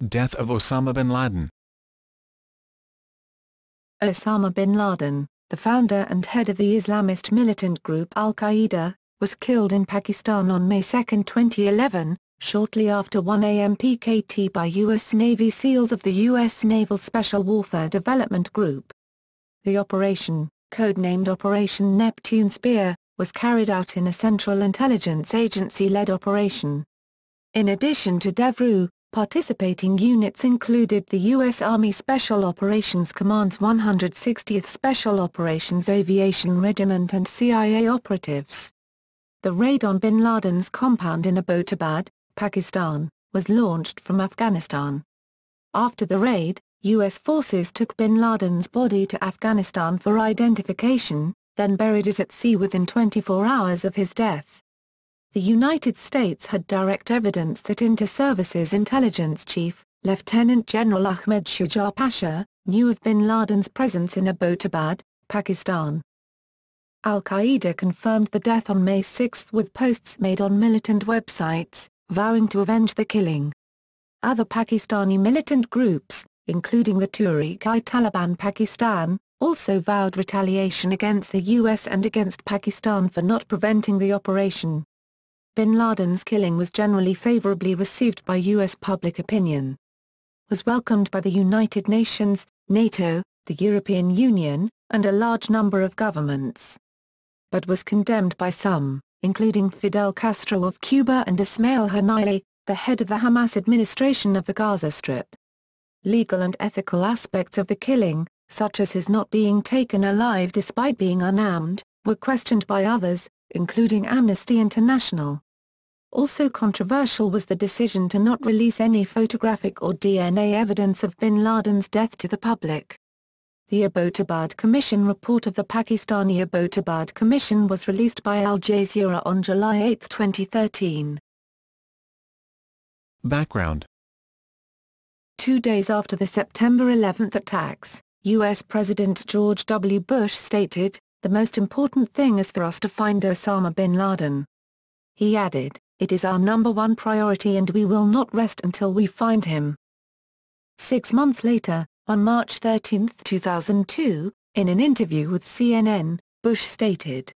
Death of Osama bin Laden. Osama bin Laden, the founder and head of the Islamist militant group al-Qaeda, was killed in Pakistan on May 2, 2011, shortly after 1 a.m. PKT by U.S. Navy SEALs of the U.S. Naval Special Warfare Development Group. The operation, codenamed Operation Neptune Spear, was carried out in a Central Intelligence Agency-led operation. In addition to DEVGRU, participating units included the U.S. Army Special Operations Command's 160th Special Operations Aviation Regiment and CIA operatives. The raid on bin Laden's compound in Abbottabad, Pakistan, was launched from Afghanistan. After the raid, U.S. forces took bin Laden's body to Afghanistan for identification, then buried it at sea within 24 hours of his death. The United States had direct evidence that Inter-Services Intelligence Chief, Lieutenant General Ahmed Shuja Pasha, knew of bin Laden's presence in Abbottabad, Pakistan. Al-Qaeda confirmed the death on May 6 with posts made on militant websites, vowing to avenge the killing. Other Pakistani militant groups, including the Tehreek-i-Taliban Pakistan, also vowed retaliation against the U.S. and against Pakistan for not preventing the operation. Bin Laden's killing was generally favorably received by U.S. public opinion. Was welcomed by the United Nations, NATO, the European Union, and a large number of governments. But was condemned by some, including Fidel Castro of Cuba and Ismail Haniyeh, the head of the Hamas administration of the Gaza Strip. Legal and ethical aspects of the killing, such as his not being taken alive despite being unarmed, were questioned by others, including Amnesty International. Also controversial was the decision to not release any photographic or DNA evidence of bin Laden's death to the public. The Abbottabad Commission report of the Pakistani Abbottabad Commission was released by Al Jazeera on July 8, 2013. Background. 2 days after the September 11 attacks, U.S. President George W. Bush stated, "The most important thing is for us to find Osama bin Laden." He added, "It is our #1 priority and we will not rest until we find him." 6 months later, on March 13, 2002, in an interview with CNN, Bush stated.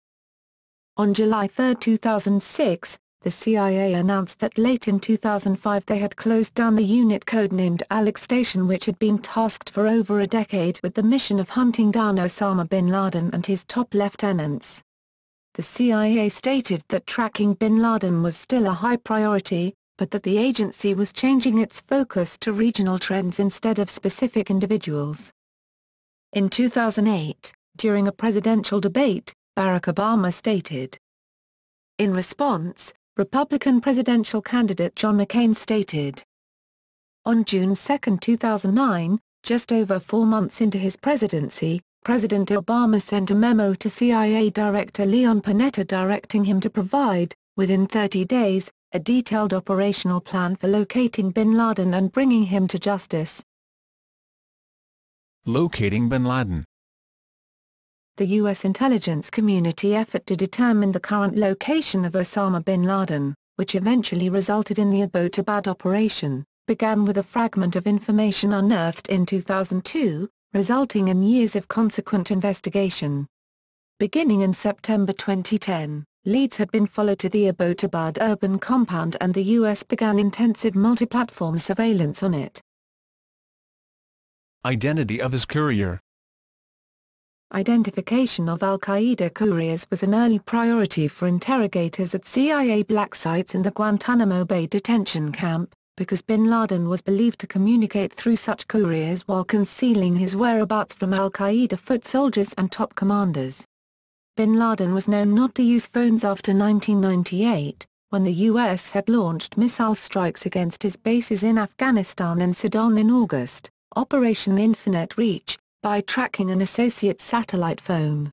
On July 3, 2006, the CIA announced that late in 2005 they had closed down the unit codenamed Alex Station, which had been tasked for over a decade with the mission of hunting down Osama bin Laden and his top lieutenants. The CIA stated that tracking bin Laden was still a high priority, but that the agency was changing its focus to regional trends instead of specific individuals. In 2008, during a presidential debate, Barack Obama stated. In response, Republican presidential candidate John McCain stated. On June 2, 2009, just over 4 months into his presidency, President Obama sent a memo to CIA Director Leon Panetta directing him to provide, within 30 days, a detailed operational plan for locating bin Laden and bringing him to justice. Locating bin Laden. The U.S. intelligence community effort to determine the current location of Osama bin Laden, which eventually resulted in the Abbottabad operation, began with a fragment of information unearthed in 2002, resulting in years of consequent investigation. Beginning in September 2010, leads had been followed to the Abbottabad urban compound and the U.S. began intensive multi-platform surveillance on it. Identity of his courier. Identification of al-Qaeda couriers was an early priority for interrogators at CIA black sites in the Guantanamo Bay detention camp, because bin Laden was believed to communicate through such couriers while concealing his whereabouts from al-Qaeda foot soldiers and top commanders. Bin Laden was known not to use phones after 1998, when the U.S. had launched missile strikes against his bases in Afghanistan and Sudan in August, Operation Infinite Reach, by tracking an associate's satellite phone.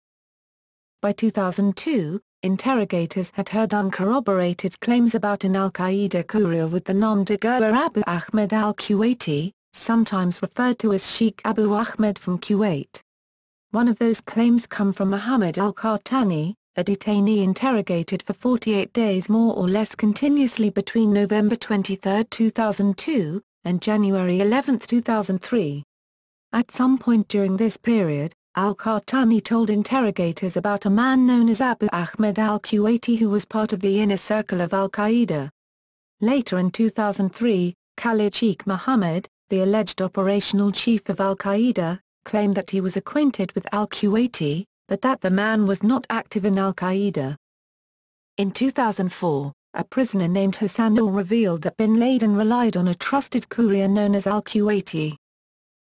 By 2002, interrogators had heard uncorroborated claims about an al-Qaeda courier with the nom de guerre Abu Ahmed al-Kuwaiti, sometimes referred to as Sheikh Abu Ahmed from Kuwait. One of those claims come from Mohammed al-Qahtani, a detainee interrogated for 48 days more or less continuously between November 23, 2002, and January 11, 2003. At some point during this period, al-Qahtani told interrogators about a man known as Abu Ahmed al-Kuwaiti who was part of the inner circle of al-Qaeda. Later in 2003, Khalid Sheikh Mohammed, the alleged operational chief of al-Qaeda, claimed that he was acquainted with al-Kuwaiti, but that the man was not active in al-Qaeda. In 2004, a prisoner named Hassan Ul revealed that bin Laden relied on a trusted courier known as al-Kuwaiti.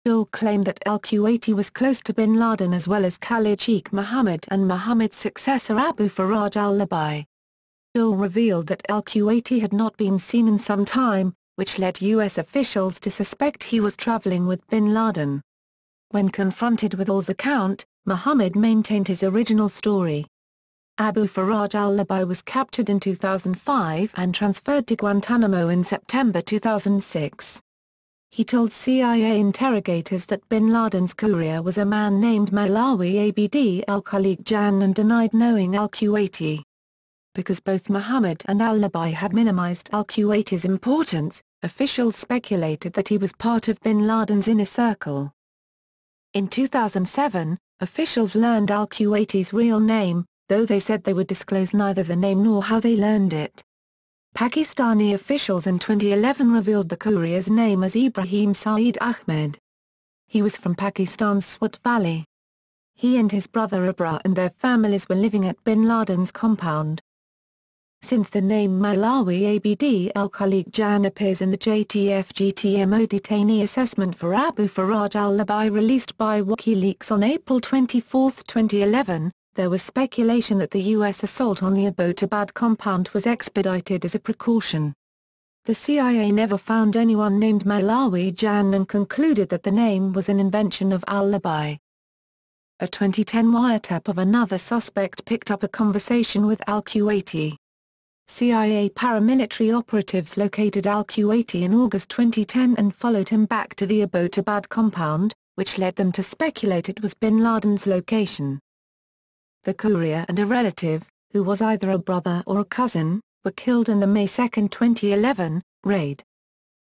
Ul claimed that al-Kuwaiti was close to bin Laden as well as Khalid Sheikh Mohammed and Mohammed's successor Abu Faraj al-Labi. Ul revealed that al-Kuwaiti had not been seen in some time, which led U.S. officials to suspect he was traveling with bin Laden. When confronted with Ul's account, Mohammed maintained his original story. Abu Faraj al-Labi was captured in 2005 and transferred to Guantanamo in September 2006. He told CIA interrogators that bin Laden's courier was a man named Malawi Abd al-Khaliq Jan and denied knowing al-Kuwaiti. Because both Mohammed and al-Labi had minimized al-Kuwaiti's importance, officials speculated that he was part of bin Laden's inner circle. In 2007, officials learned al-Kuwaiti's real name, though they said they would disclose neither the name nor how they learned it. Pakistani officials in 2011 revealed the courier's name as Ibrahim Saeed Ahmed. He was from Pakistan's Swat Valley. He and his brother Abra and their families were living at bin Laden's compound. Since the name Malawi Abd al-Khaliq Jan appears in the JTF-GTMO detainee assessment for Abu Faraj al-Labi released by WikiLeaks on April 24, 2011, there was speculation that the U.S. assault on the Abbottabad compound was expedited as a precaution. The CIA never found anyone named Malawi Jan and concluded that the name was an invention of al-Labi. A 2010 wiretap of another suspect picked up a conversation with al-Kuwaiti. CIA paramilitary operatives located al-Kuwaiti in August 2010 and followed him back to the Abbottabad compound, which led them to speculate it was bin Laden's location. The courier and a relative, who was either a brother or a cousin, were killed in the May 2, 2011, raid.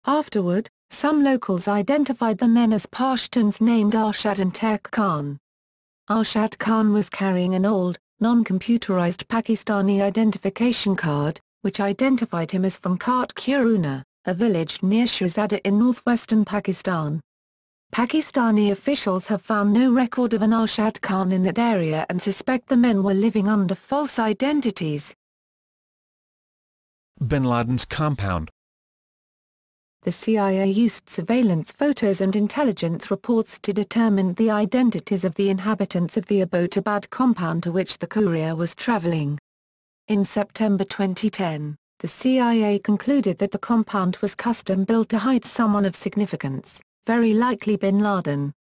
Afterward, some locals identified the men as Pashtuns named Arshad and Turk Khan. Arshad Khan was carrying an old, non-computerized Pakistani identification card, which identified him as from Khat Kuruna, a village near Shahzada in northwestern Pakistan. Pakistani officials have found no record of an Arshad Khan in that area and suspect the men were living under false identities. Bin Laden's compound. The CIA used surveillance photos and intelligence reports to determine the identities of the inhabitants of the Abbottabad compound to which the courier was traveling. In September 2010, the CIA concluded that the compound was custom-built to hide someone of significance, very likely bin Laden.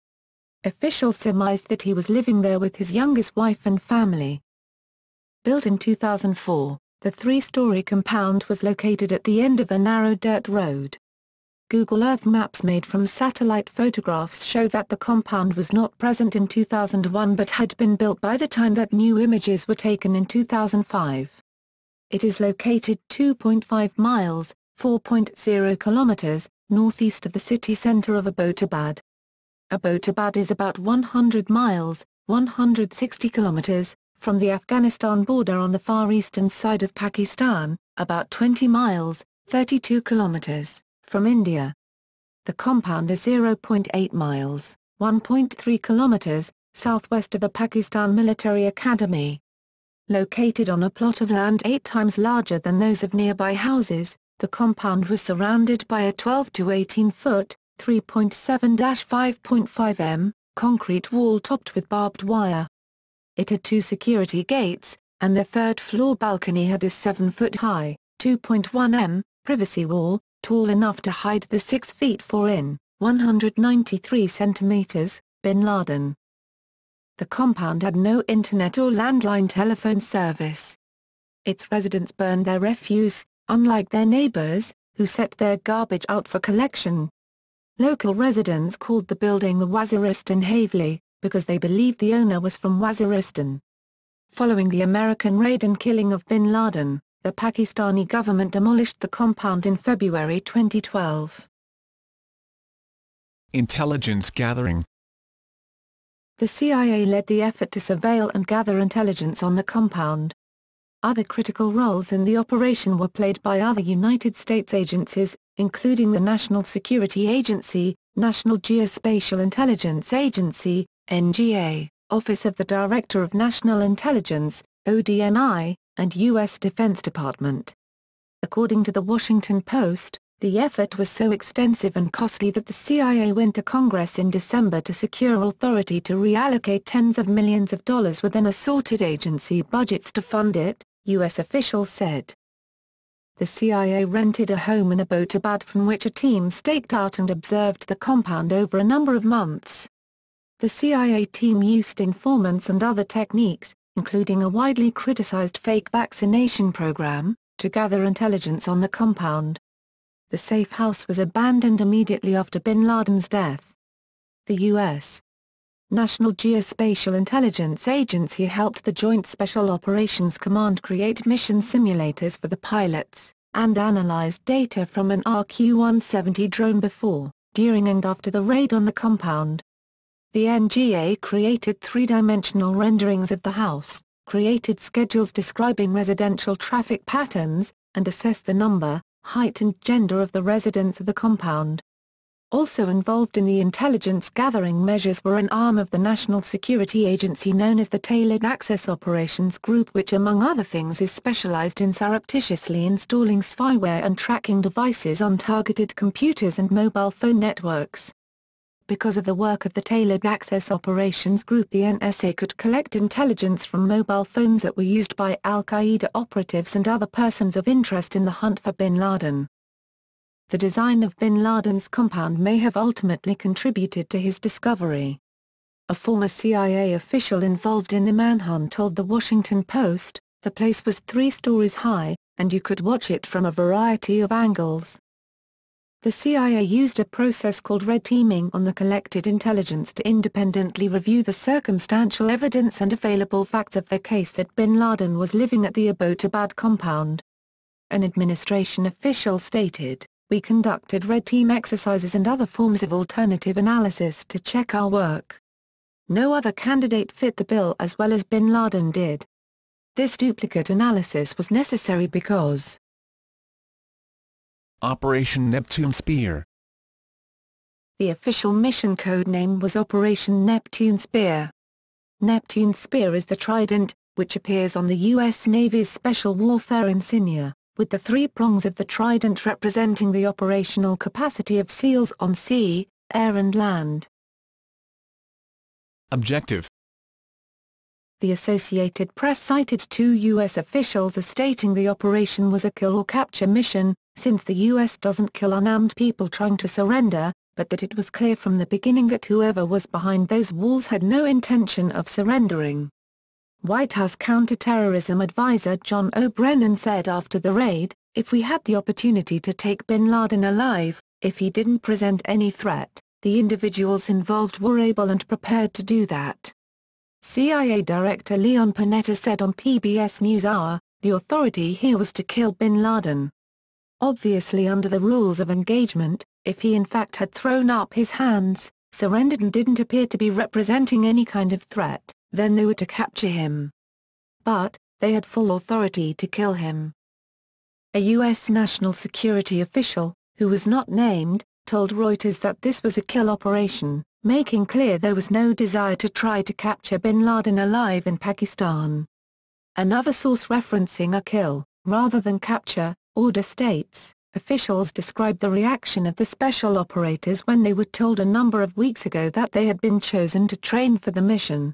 Officials surmised that he was living there with his youngest wife and family. Built in 2004, the three-story compound was located at the end of a narrow dirt road. Google Earth maps made from satellite photographs show that the compound was not present in 2001 but had been built by the time that new images were taken in 2005. It is located 2.5 miles, 4.0 kilometers, northeast of the city center of Abbottabad. Abbottabad is about 100 miles, 160 kilometers, from the Afghanistan border on the far eastern side of Pakistan, about 20 miles, 32 kilometers, from India. The compound is 0.8 miles, 1.3 kilometers, southwest of the Pakistan Military Academy. Located on a plot of land 8 times larger than those of nearby houses, the compound was surrounded by a 12 to 18-foot, 3.7-5.5 m, concrete wall topped with barbed wire. It had 2 security gates, and the third-floor balcony had a 7-foot-high, 2.1 m, privacy wall, tall enough to hide the 6 feet 4 in, 193 centimeters, bin Laden. The compound had no internet or landline telephone service. Its residents burned their refuse, unlike their neighbors, who set their garbage out for collection. Local residents called the building the Waziristan Haveli, because they believed the owner was from Waziristan. Following the American raid and killing of bin Laden, the Pakistani government demolished the compound in February 2012. Intelligence gathering. The CIA led the effort to surveil and gather intelligence on the compound. Other critical roles in the operation were played by other United States agencies, including the National Security Agency, National Geospatial Intelligence Agency, NGA, Office of the Director of National Intelligence, ODNI, and U.S. Defense Department. According to the Washington Post, the effort was so extensive and costly that the CIA went to Congress in December to secure authority to reallocate tens of millions of dollars within assorted agency budgets to fund it, U.S. officials said. The CIA rented a home in Abbottabad from which a team staked out and observed the compound over a number of months. The CIA team used informants and other techniques, including a widely criticized fake vaccination program, to gather intelligence on the compound. The safe house was abandoned immediately after bin Laden's death. The U.S. National Geospatial Intelligence Agency helped the Joint Special Operations Command create mission simulators for the pilots, and analyzed data from an RQ-170 drone before, during and after the raid on the compound. The NGA created three-dimensional renderings of the house, created schedules describing residential traffic patterns, and assessed the number, height and gender of the residents of the compound. Also involved in the intelligence-gathering measures were an arm of the National Security Agency known as the Tailored Access Operations Group, which among other things is specialized in surreptitiously installing spyware and tracking devices on targeted computers and mobile phone networks. Because of the work of the Tailored Access Operations Group, the NSA could collect intelligence from mobile phones that were used by al-Qaeda operatives and other persons of interest in the hunt for bin Laden. The design of bin Laden's compound may have ultimately contributed to his discovery. A former CIA official involved in the manhunt told the Washington Post, "The place was 3 stories high, and you could watch it from a variety of angles." The CIA used a process called red teaming on the collected intelligence to independently review the circumstantial evidence and available facts of the case that bin Laden was living at the Abbottabad compound. An administration official stated, "We conducted red team exercises and other forms of alternative analysis to check our work. No other candidate fit the bill as well as bin Laden did. This duplicate analysis was necessary because..." Operation Neptune Spear. The official mission code name was Operation Neptune Spear. Neptune Spear is the trident, which appears on the U.S. Navy's Special Warfare insignia, with the 3 prongs of the trident representing the operational capacity of SEALs on sea, air and land. Objective. The Associated Press cited 2 U.S. officials as stating the operation was a kill or capture mission, since the U.S. doesn't kill unarmed people trying to surrender, but that it was clear from the beginning that whoever was behind those walls had no intention of surrendering. White House counterterrorism advisor John O'Brien said after the raid, "If we had the opportunity to take bin Laden alive, if he didn't present any threat, the individuals involved were able and prepared to do that." CIA Director Leon Panetta said on PBS NewsHour, "The authority here was to kill bin Laden. Obviously under the rules of engagement, if he in fact had thrown up his hands, surrendered and didn't appear to be representing any kind of threat, then they were to capture him. But, they had full authority to kill him." A U.S. national security official, who was not named, told Reuters that this was a kill operation, making clear there was no desire to try to capture bin Laden alive in Pakistan. Another source referencing a kill, rather than capture, order states, officials described the reaction of the special operators when they were told a number of weeks ago that they had been chosen to train for the mission.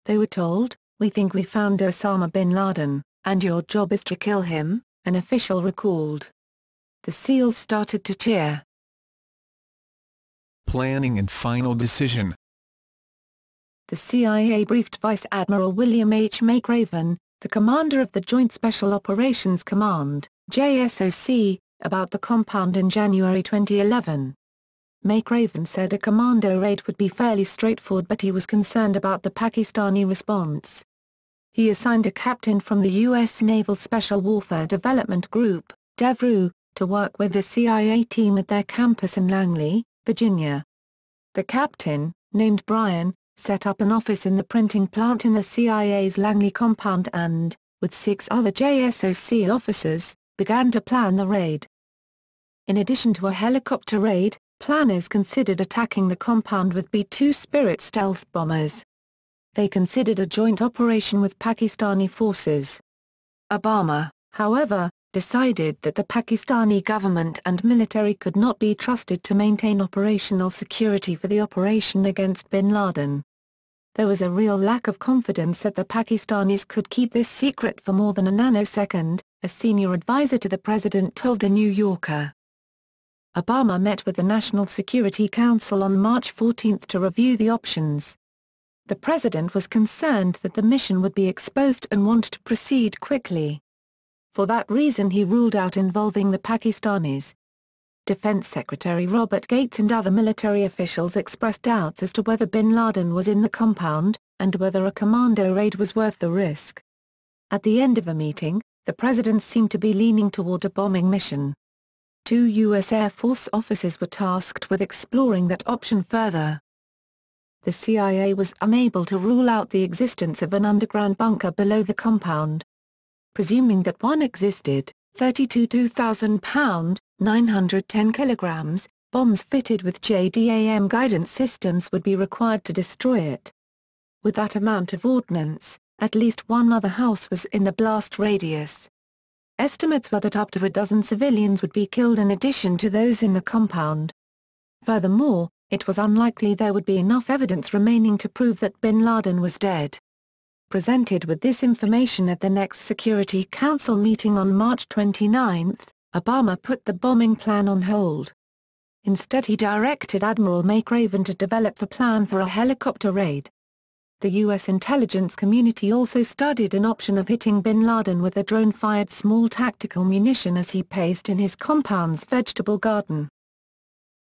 They were told, "We think we found Osama bin Laden, and your job is to kill him," an official recalled. The SEALs started to cheer. Planning and final decision. The CIA briefed Vice Admiral William H. McRaven, the commander of the Joint Special Operations Command, JSOC, about the compound in January 2011. McRaven said a commando raid would be fairly straightforward, but he was concerned about the Pakistani response. He assigned a captain from the U.S. Naval Special Warfare Development Group, DEVGRU, to work with the CIA team at their campus in Langley, Virginia. The captain, named Brian, set up an office in the printing plant in the CIA's Langley compound and, with 6 other JSOC officers, began to plan the raid. In addition to a helicopter raid, planners considered attacking the compound with B-2 Spirit stealth bombers. They considered a joint operation with Pakistani forces. Obama, however, decided that the Pakistani government and military could not be trusted to maintain operational security for the operation against bin Laden. There was a real lack of confidence that the Pakistanis could keep this secret for more than a nanosecond, a senior advisor to the president told The New Yorker. Obama met with the National Security Council on March 14 to review the options. The president was concerned that the mission would be exposed and wanted to proceed quickly. For that reason he ruled out involving the Pakistanis. Defense Secretary Robert Gates and other military officials expressed doubts as to whether bin Laden was in the compound, and whether a commando raid was worth the risk. At the end of the meeting, the president seemed to be leaning toward a bombing mission. 2 U.S. Air Force officers were tasked with exploring that option further. The CIA was unable to rule out the existence of an underground bunker below the compound. Presuming that one existed, 32 2,000-pound, 910 kilograms, bombs fitted with JDAM guidance systems would be required to destroy it. With that amount of ordnance, at least one other house was in the blast radius. Estimates were that up to a dozen civilians would be killed in addition to those in the compound. Furthermore, it was unlikely there would be enough evidence remaining to prove that bin Laden was dead. Presented with this information at the next Security Council meeting on March 29, Obama put the bombing plan on hold. Instead he directed Admiral McRaven to develop the plan for a helicopter raid. The U.S. intelligence community also studied an option of hitting bin Laden with a drone-fired small tactical munition as he paced in his compound's vegetable garden.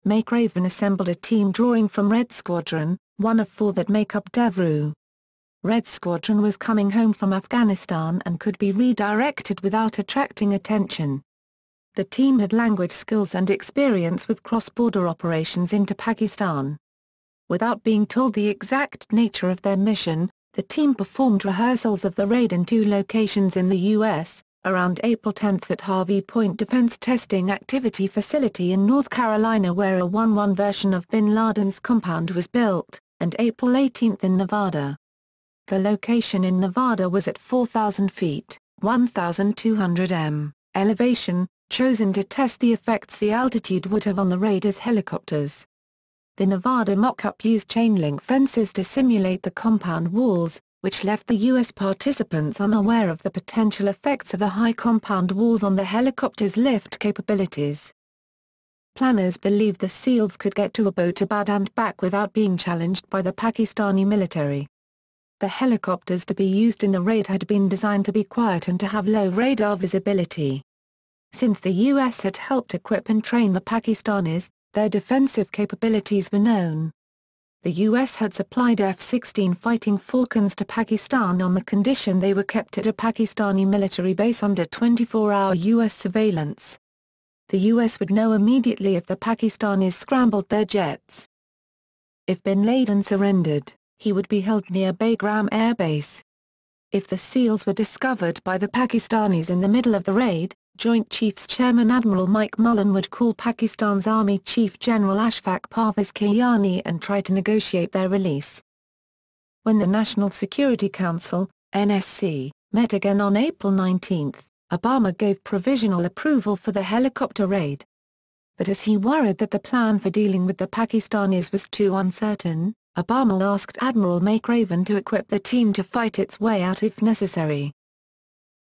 McRaven assembled a team drawing from Red Squadron, one of 4 that make up DEVGRU. Red Squadron was coming home from Afghanistan and could be redirected without attracting attention. The team had language skills and experience with cross-border operations into Pakistan. Without being told the exact nature of their mission, the team performed rehearsals of the raid in 2 locations in the U.S., around April 10 at Harvey Point Defense Testing Activity Facility in North Carolina where a 1-1 version of bin Laden's compound was built, and April 18 in Nevada. The location in Nevada was at 4,000 feet, 1,200 m, elevation, chosen to test the effects the altitude would have on the raiders' helicopters. The Nevada mock-up used chain-link fences to simulate the compound walls, which left the U.S. participants unaware of the potential effects of the high compound walls on the helicopter's lift capabilities. Planners believed the SEALs could get to Abbottabad and back without being challenged by the Pakistani military. The helicopters to be used in the raid had been designed to be quiet and to have low radar visibility. Since the U.S. had helped equip and train the Pakistanis, their defensive capabilities were known. The U.S. had supplied F-16 Fighting Falcons to Pakistan on the condition they were kept at a Pakistani military base under 24-hour U.S. surveillance. The U.S. would know immediately if the Pakistanis scrambled their jets. If bin Laden surrendered, he would be held near Bagram Air Base. If the SEALs were discovered by the Pakistanis in the middle of the raid, Joint Chiefs Chairman Admiral Mike Mullen would call Pakistan's Army Chief General Ashfaq Parvez Kayani and try to negotiate their release. When the National Security Council, NSC, met again on April 19, Obama gave provisional approval for the helicopter raid. But as he worried that the plan for dealing with the Pakistanis was too uncertain, Obama asked Admiral McRaven to equip the team to fight its way out if necessary.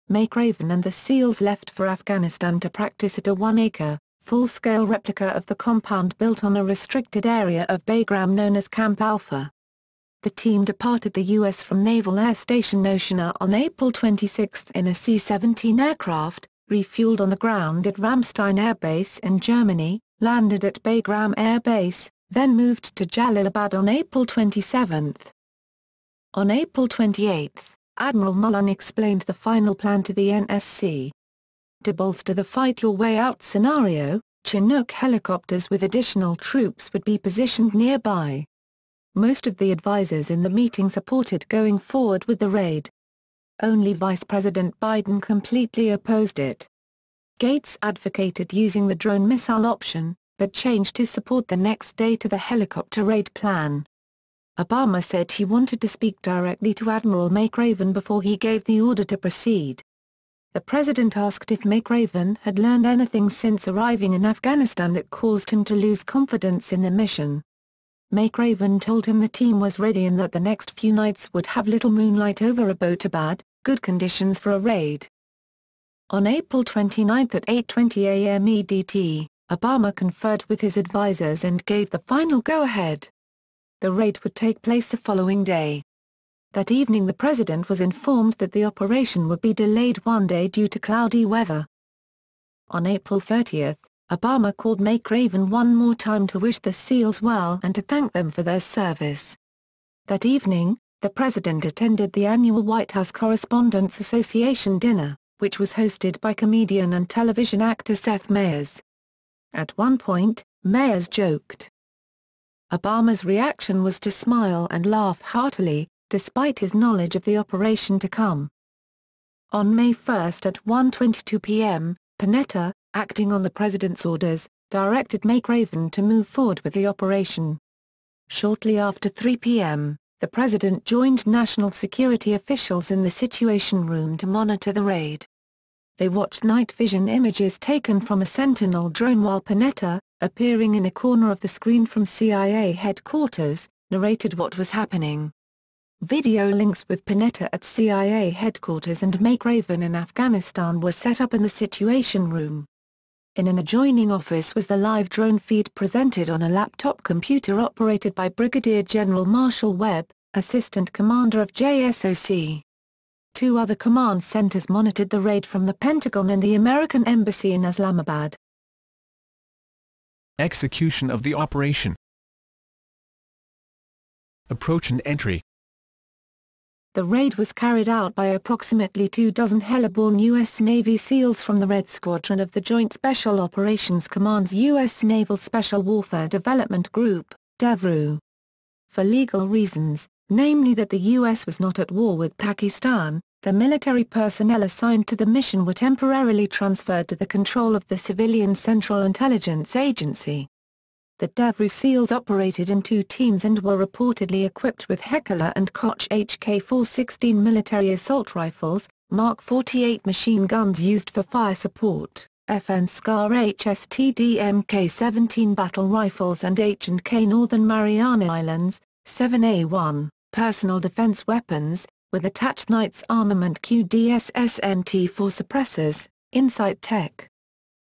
McRaven and the SEALs left for Afghanistan to practice at a 1-acre, full-scale replica of the compound built on a restricted area of Bagram known as Camp Alpha. The team departed the U.S. from Naval Air Station Oshana on April 26 in a C-17 aircraft, refueled on the ground at Ramstein Air Base in Germany, landed at Bagram Air Base, then moved to Jalalabad on April 27. On April 28, Admiral Mullen explained the final plan to the NSC. To bolster the fight-your-way-out scenario, Chinook helicopters with additional troops would be positioned nearby. Most of the advisors in the meeting supported going forward with the raid. Only Vice President Biden completely opposed it. Gates advocated using the drone missile option, but changed his support the next day to the helicopter raid plan. Obama said he wanted to speak directly to Admiral McRaven before he gave the order to proceed. The president asked if McRaven had learned anything since arriving in Afghanistan that caused him to lose confidence in the mission. McRaven told him the team was ready and that the next few nights would have little moonlight over Abbottabad, good conditions for a raid. On April 29 at 8:20 a.m. EDT, Obama conferred with his advisers and gave the final go-ahead. The raid would take place the following day. That evening the president was informed that the operation would be delayed one day due to cloudy weather. On April 30, Obama called McRaven one more time to wish the SEALs well and to thank them for their service. That evening, the president attended the annual White House Correspondents' Association dinner, which was hosted by comedian and television actor Seth Meyers. At one point, Meyers joked. Obama's reaction was to smile and laugh heartily, despite his knowledge of the operation to come. On May 1 at 1:22 p.m., Panetta, acting on the president's orders, directed McRaven to move forward with the operation. Shortly after 3 p.m., the president joined national security officials in the Situation Room to monitor the raid. They watched night vision images taken from a Sentinel drone while Panetta, appearing in a corner of the screen from CIA headquarters, narrated what was happening. Video links with Panetta at CIA headquarters and McRaven in Afghanistan were set up in the Situation Room. In an adjoining office was the live drone feed presented on a laptop computer operated by Brigadier General Marshall Webb, Assistant Commander of JSOC. Two other command centers monitored the raid from the Pentagon and the American Embassy in Islamabad. Execution of the operation. Approach and entry. The raid was carried out by approximately 24 heliborne U.S. Navy SEALs from the Red Squadron of the Joint Special Operations Command's U.S. Naval Special Warfare Development Group, DEVGRU. For legal reasons, namely that the U.S. was not at war with Pakistan, the military personnel assigned to the mission were temporarily transferred to the control of the civilian Central Intelligence Agency. The DEVGRU SEALs operated in two teams and were reportedly equipped with Heckler & Koch HK-416 military assault rifles, Mark 48 machine guns used for fire support, FN SCAR HSTD Mk-17 battle rifles and H&K Northern Mariana Islands, 7A1, personal defense weapons, with attached Knights Armament QDS-SNT-4 suppressors, Insight Tech.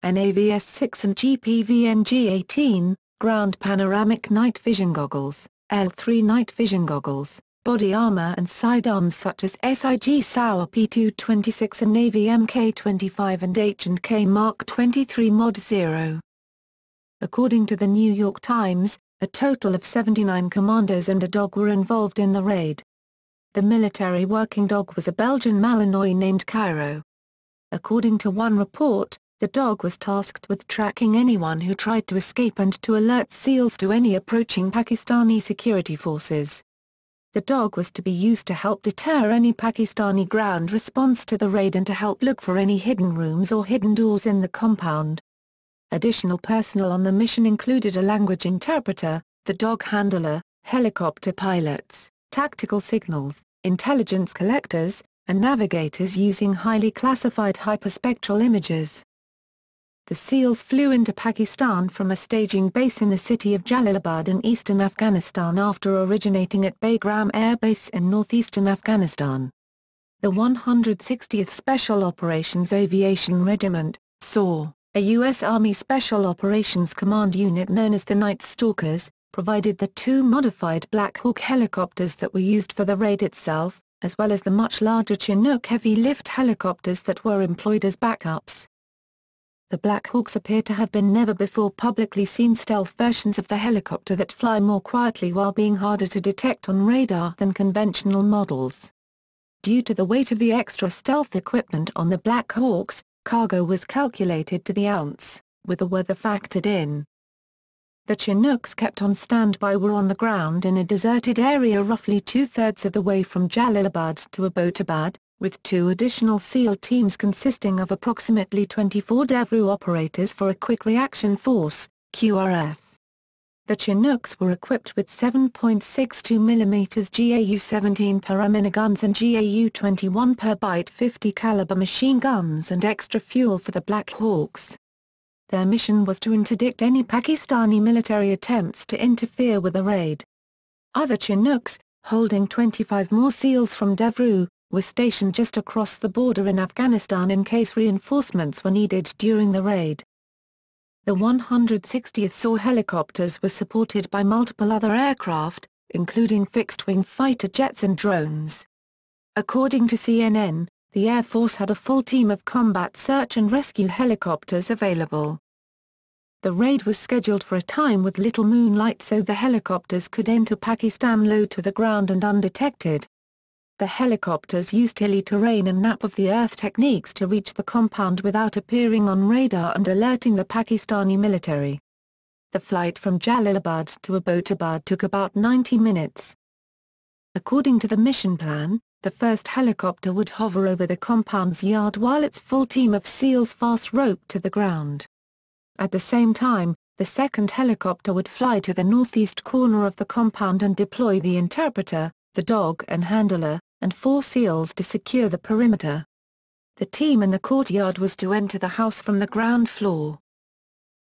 NAVS-6 and GPVNG-18, ground panoramic night vision goggles, L3 night vision goggles, body armor and sidearms such as SIG Sauer P226 and Navy Mk25 and H&K Mark 23 Mod 0. According to the New York Times, a total of 79 commandos and a dog were involved in the raid. The military working dog was a Belgian Malinois named Cairo. According to one report, the dog was tasked with tracking anyone who tried to escape and to alert SEALs to any approaching Pakistani security forces. The dog was to be used to help deter any Pakistani ground response to the raid and to help look for any hidden rooms or hidden doors in the compound. Additional personnel on the mission included a language interpreter, the dog handler, helicopter pilots, tactical signals, intelligence collectors, and navigators using highly classified hyperspectral images. The SEALs flew into Pakistan from a staging base in the city of Jalalabad in eastern Afghanistan after originating at Bagram Air Base in northeastern Afghanistan. The 160th Special Operations Aviation Regiment, SAW, a U.S. Army Special Operations Command unit known as the Night Stalkers, provided the two modified Black Hawk helicopters that were used for the raid itself, as well as the much larger Chinook heavy-lift helicopters that were employed as backups. The Black Hawks appear to have been never before publicly seen stealth versions of the helicopter that fly more quietly while being harder to detect on radar than conventional models. Due to the weight of the extra stealth equipment on the Black Hawks, cargo was calculated to the ounce, with the weather factored in. The Chinooks kept on standby were on the ground in a deserted area roughly two-thirds of the way from Jalalabad to Abbottabad, with 2 additional SEAL teams consisting of approximately 24 DEVGRU operators for a Quick Reaction Force, QRF. The Chinooks were equipped with 7.62mm GAU-17 per miniguns and GAU-21 per byte 50 caliber machine guns and extra fuel for the Black Hawks. Their mission was to interdict any Pakistani military attempts to interfere with the raid. Other Chinooks, holding 25 more SEALs from DEVGRU, were stationed just across the border in Afghanistan in case reinforcements were needed during the raid. The 160th SAW helicopters were supported by multiple other aircraft, including fixed-wing fighter jets and drones. According to CNN, the Air Force had a full team of combat search and rescue helicopters available. The raid was scheduled for a time with little moonlight so the helicopters could enter Pakistan low to the ground and undetected. The helicopters used hilly terrain and nap-of-the-earth techniques to reach the compound without appearing on radar and alerting the Pakistani military. The flight from Jalalabad to Abbottabad took about 90 minutes. According to the mission plan, the first helicopter would hover over the compound's yard while its full team of SEALs fast-roped to the ground. At the same time, the second helicopter would fly to the northeast corner of the compound and deploy the interpreter, the dog and handler, and 4 SEALs to secure the perimeter. The team in the courtyard was to enter the house from the ground floor.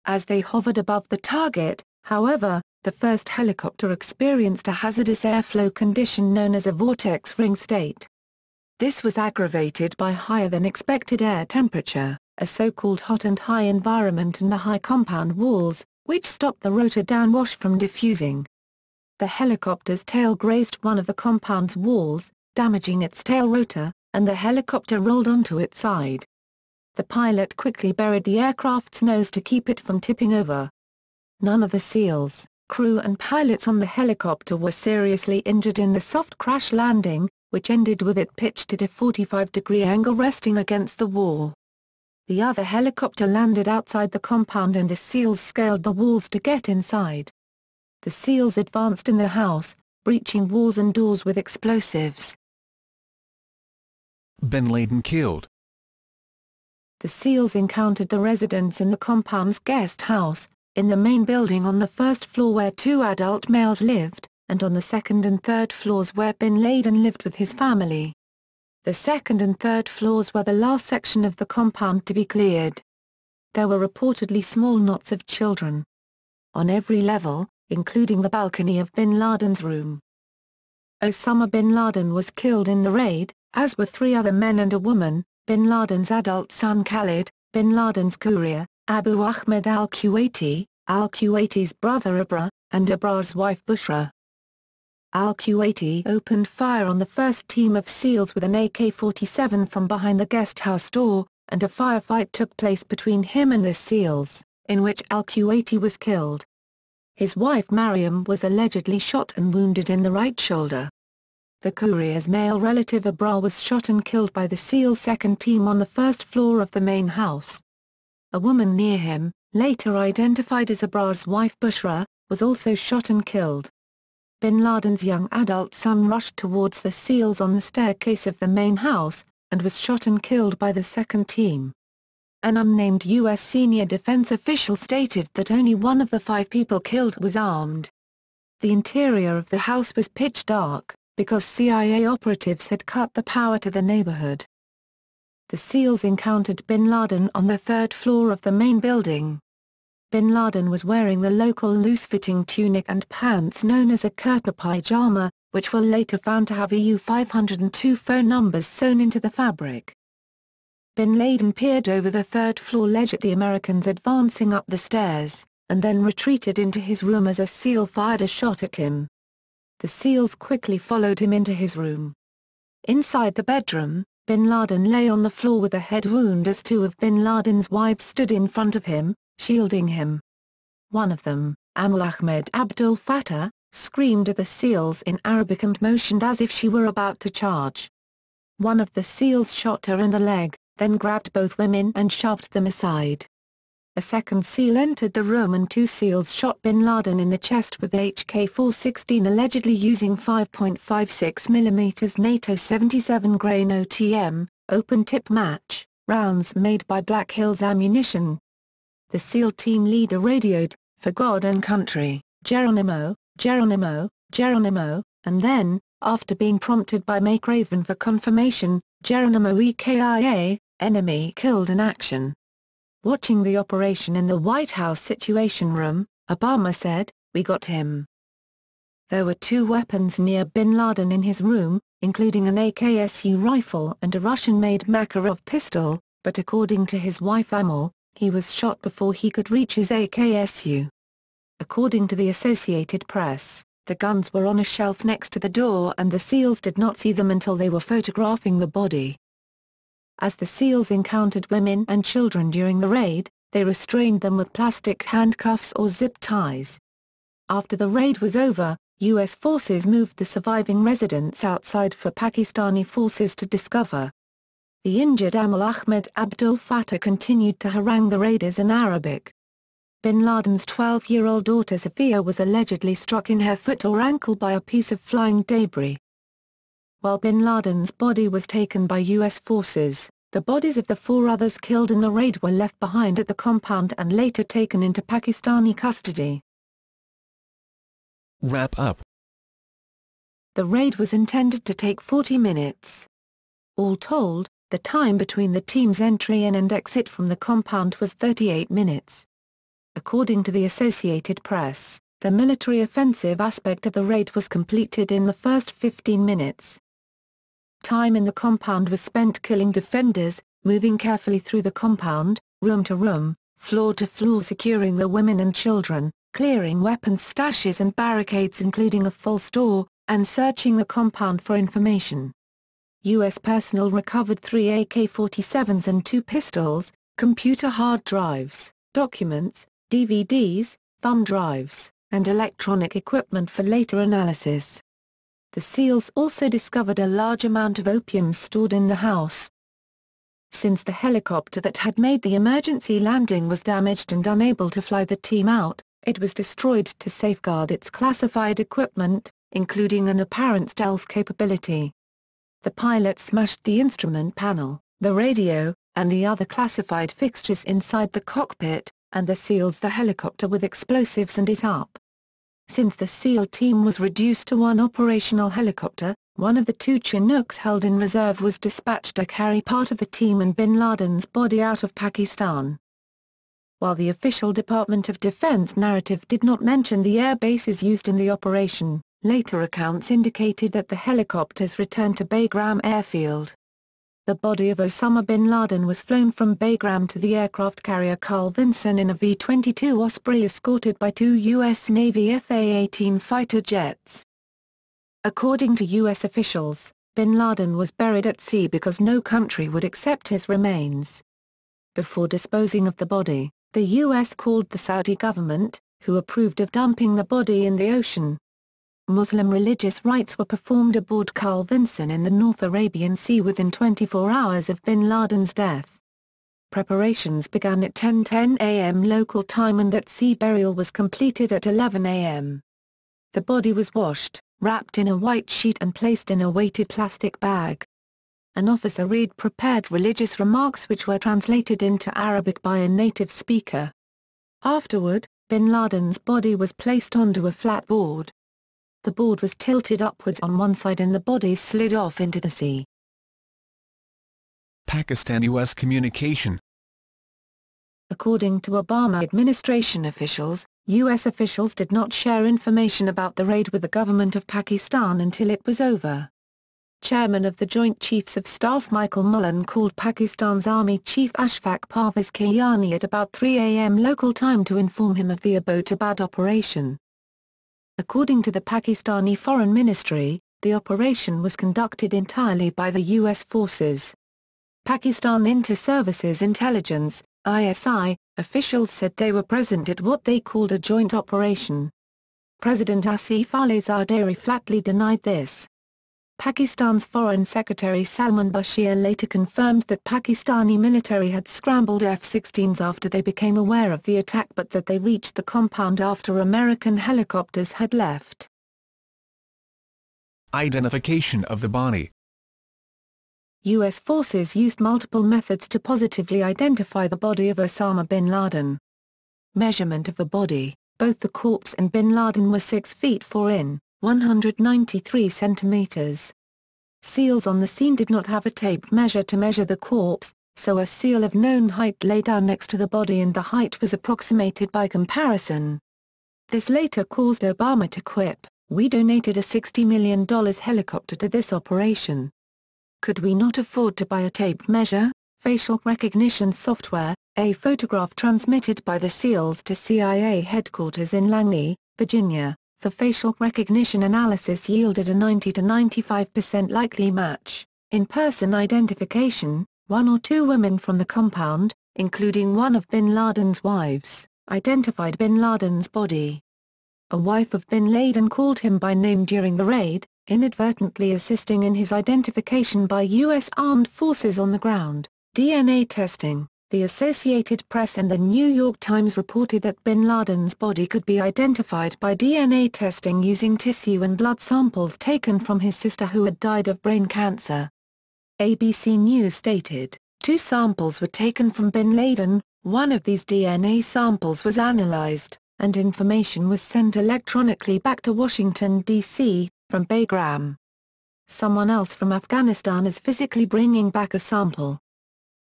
As they hovered above the target, however, the first helicopter experienced a hazardous airflow condition known as a vortex ring state. This was aggravated by higher than expected air temperature, a so-called hot and high environment in the high compound walls, which stopped the rotor downwash from diffusing. The helicopter's tail grazed one of the compound's walls, damaging its tail rotor, and the helicopter rolled onto its side. The pilot quickly buried the aircraft's nose to keep it from tipping over. None of the SEALs, crew and pilots on the helicopter were seriously injured in the soft crash landing, which ended with it pitched at a 45-degree angle resting against the wall. The other helicopter landed outside the compound and the SEALs scaled the walls to get inside. The SEALs advanced in the house, breaching walls and doors with explosives. Bin Laden killed. The SEALs encountered the residents in the compound's guest house, in the main building on the first floor where 2 adult males lived, and on the second and third floors where bin Laden lived with his family. The second and third floors were the last section of the compound to be cleared. There were reportedly small knots of children on every level, including the balcony of bin Laden's room. Osama bin Laden was killed in the raid, as were 3 other men and a woman, bin Laden's adult son Khalid, bin Laden's courier, Abu Ahmed al-Kuwaiti, al-Kuwaiti's brother Abra, and Abra's wife Bushra. Al-Kuwaiti opened fire on the first team of SEALs with an AK-47 from behind the guest house door, and a firefight took place between him and the SEALs, in which al-Kuwaiti was killed. His wife Mariam was allegedly shot and wounded in the right shoulder. The courier's male relative Abra was shot and killed by the SEAL's second team on the first floor of the main house. A woman near him, later identified as Abra's wife Bushra, was also shot and killed. Bin Laden's young adult son rushed towards the SEALs on the staircase of the main house, and was shot and killed by the second team. An unnamed U.S. senior defense official stated that only one of the 5 people killed was armed. The interior of the house was pitch dark, because CIA operatives had cut the power to the neighborhood. The SEALs encountered bin Laden on the 3rd floor of the main building. Bin Laden was wearing the local loose-fitting tunic and pants known as a kurta pajama, which were later found to have EU-502 phone numbers sewn into the fabric. Bin Laden peered over the 3rd floor ledge at the Americans advancing up the stairs, and then retreated into his room as a SEAL fired a shot at him. The SEALs quickly followed him into his room. Inside the bedroom, bin Laden lay on the floor with a head wound as 2 of bin Laden's wives stood in front of him, shielding him. One of them, Ahmed Abdul Fattah, screamed at the SEALs in Arabic and motioned as if she were about to charge. One of the SEALs shot her in the leg, then grabbed both women and shoved them aside. a second SEAL entered the room and 2 SEALs shot bin Laden in the chest with HK-416, allegedly using 5.56mm NATO 77 grain OTM, open-tip match, rounds made by Black Hills Ammunition. The SEAL team leader radioed, "For God and country, Geronimo, Geronimo, Geronimo," and then, after being prompted by McRaven for confirmation, "Geronimo EKIA, enemy killed in action." Watching the operation in the White House Situation Room, Obama said, "We got him." There were 2 weapons near bin Laden in his room, including an AKSU rifle and a Russian-made Makarov pistol, but according to his wife Amal, he was shot before he could reach his AKSU. According to the Associated Press, the guns were on a shelf next to the door and the SEALs did not see them until they were photographing the body. As the SEALs encountered women and children during the raid, they restrained them with plastic handcuffs or zip ties. After the raid was over, U.S. forces moved the surviving residents outside for Pakistani forces to discover. The injured Amal Ahmed Abdul Fattah continued to harangue the raiders in Arabic. Bin Laden's 12-year-old daughter Sophia was allegedly struck in her foot or ankle by a piece of flying debris. While bin Laden's body was taken by U.S. forces, the bodies of the 4 others killed in the raid were left behind at the compound and later taken into Pakistani custody. Wrap up. The raid was intended to take 40 minutes. All told, the time between the team's entry in and exit from the compound was 38 minutes. According to the Associated Press, the military offensive aspect of the raid was completed in the first 15 minutes. Time in the compound was spent killing defenders, moving carefully through the compound, room to room, floor to floor, securing the women and children, clearing weapons stashes and barricades including a full store, and searching the compound for information. U.S. personnel recovered 3 AK-47s and 2 pistols, computer hard drives, documents, DVDs, thumb drives, and electronic equipment for later analysis. The SEALs also discovered a large amount of opium stored in the house. Since the helicopter that had made the emergency landing was damaged and unable to fly the team out, it was destroyed to safeguard its classified equipment, including an apparent stealth capability. The pilot smashed the instrument panel, the radio, and the other classified fixtures inside the cockpit, and the SEALs the helicopter with explosives and it up. Since the SEAL team was reduced to 1 operational helicopter, one of the 2 Chinooks held in reserve was dispatched to carry part of the team and bin Laden's body out of Pakistan. While the official Department of Defense narrative did not mention the air bases used in the operation, later accounts indicated that the helicopters returned to Bagram Airfield. The body of Osama bin Laden was flown from Bagram to the aircraft carrier Carl Vinson in a V-22 Osprey escorted by 2 U.S. Navy FA-18 fighter jets. According to U.S. officials, bin Laden was buried at sea because no country would accept his remains. Before disposing of the body, the U.S. called the Saudi government, who approved of dumping the body in the ocean. Muslim religious rites were performed aboard Carl Vinson in the North Arabian Sea within 24 hours of bin Laden's death. Preparations began at 10:10 a.m. local time and at-sea burial was completed at 11 a.m. The body was washed, wrapped in a white sheet and placed in a weighted plastic bag. An officer read prepared religious remarks which were translated into Arabic by a native speaker. Afterward, bin Laden's body was placed onto a flat board. The board was tilted upwards on one side and the body slid off into the sea. PakistanUS Communication. According to Obama administration officials, U.S. officials did not share information about the raid with the government of Pakistan until it was over. Chairman of the Joint Chiefs of Staff Michael Mullen called Pakistan's Army Chief Ashfaq Parvez Kiani at about 3 a.m. local time to inform him of the Abbottabad operation. According to the Pakistani Foreign Ministry, the operation was conducted entirely by the U.S. forces. Pakistan Inter-Services Intelligence, ISI, officials said they were present at what they called a joint operation. President Asif Ali Zardari flatly denied this. Pakistan's Foreign Secretary Salman Bashir later confirmed that Pakistani military had scrambled F-16s after they became aware of the attack, but that they reached the compound after American helicopters had left. Identification of the body. U.S. forces used multiple methods to positively identify the body of Osama bin Laden. Measurement of the body: both the corpse and bin Laden were 6 feet 4 in, 193 centimeters. Seals on the scene did not have a tape measure to measure the corpse, so a seal of known height lay down next to the body and the height was approximated by comparison. This later caused Obama to quip, "We donated a $60 million helicopter to this operation. Could we not afford to buy a tape measure?" Facial recognition software, a photograph transmitted by the SEALs to CIA headquarters in Langley, Virginia, for facial recognition analysis yielded a 90 to 95% likely match. In-person identification: 1 or 2 women from the compound, including one of bin Laden's wives, identified bin Laden's body. A wife of bin Laden called him by name during the raid, inadvertently assisting in his identification by U.S. armed forces on the ground. DNA testing: the Associated Press and the New York Times reported that bin Laden's body could be identified by DNA testing using tissue and blood samples taken from his sister who had died of brain cancer. ABC News stated, 2 samples were taken from bin Laden, one of these DNA samples was analyzed, and information was sent electronically back to Washington, D.C., from Bagram. Someone else from Afghanistan is physically bringing back a sample.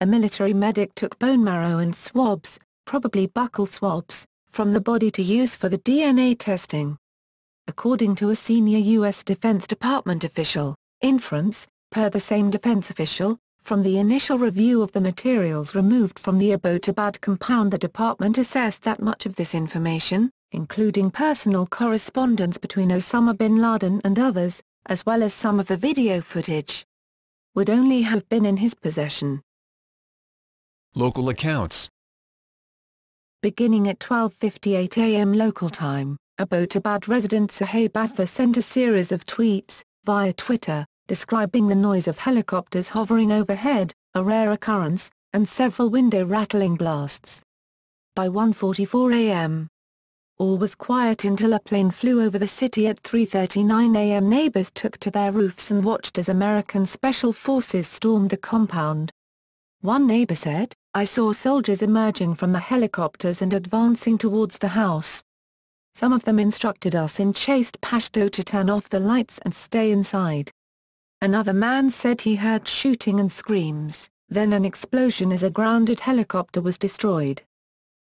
A military medic took bone marrow and swabs, probably buccal swabs, from the body to use for the DNA testing. According to a senior U.S. Defense Department official, inference, per the same defense official, from the initial review of the materials removed from the Abbottabad compound, the department assessed that much of this information, including personal correspondence between Osama bin Laden and others, as well as some of the video footage, would only have been in his possession. Local accounts. Beginning at 12:58 a.m. local time, Abbottabad resident Sahib Athar sent a series of tweets, via Twitter, describing the noise of helicopters hovering overhead, a rare occurrence, and several window-rattling blasts. By 1:44 a.m., all was quiet until a plane flew over the city at 3:39 a.m. Neighbors took to their roofs and watched as American Special Forces stormed the compound. One neighbor said, "I saw soldiers emerging from the helicopters and advancing towards the house. Some of them instructed us in chaste Pashto to turn off the lights and stay inside." Another man said he heard shooting and screams, then an explosion as a grounded helicopter was destroyed.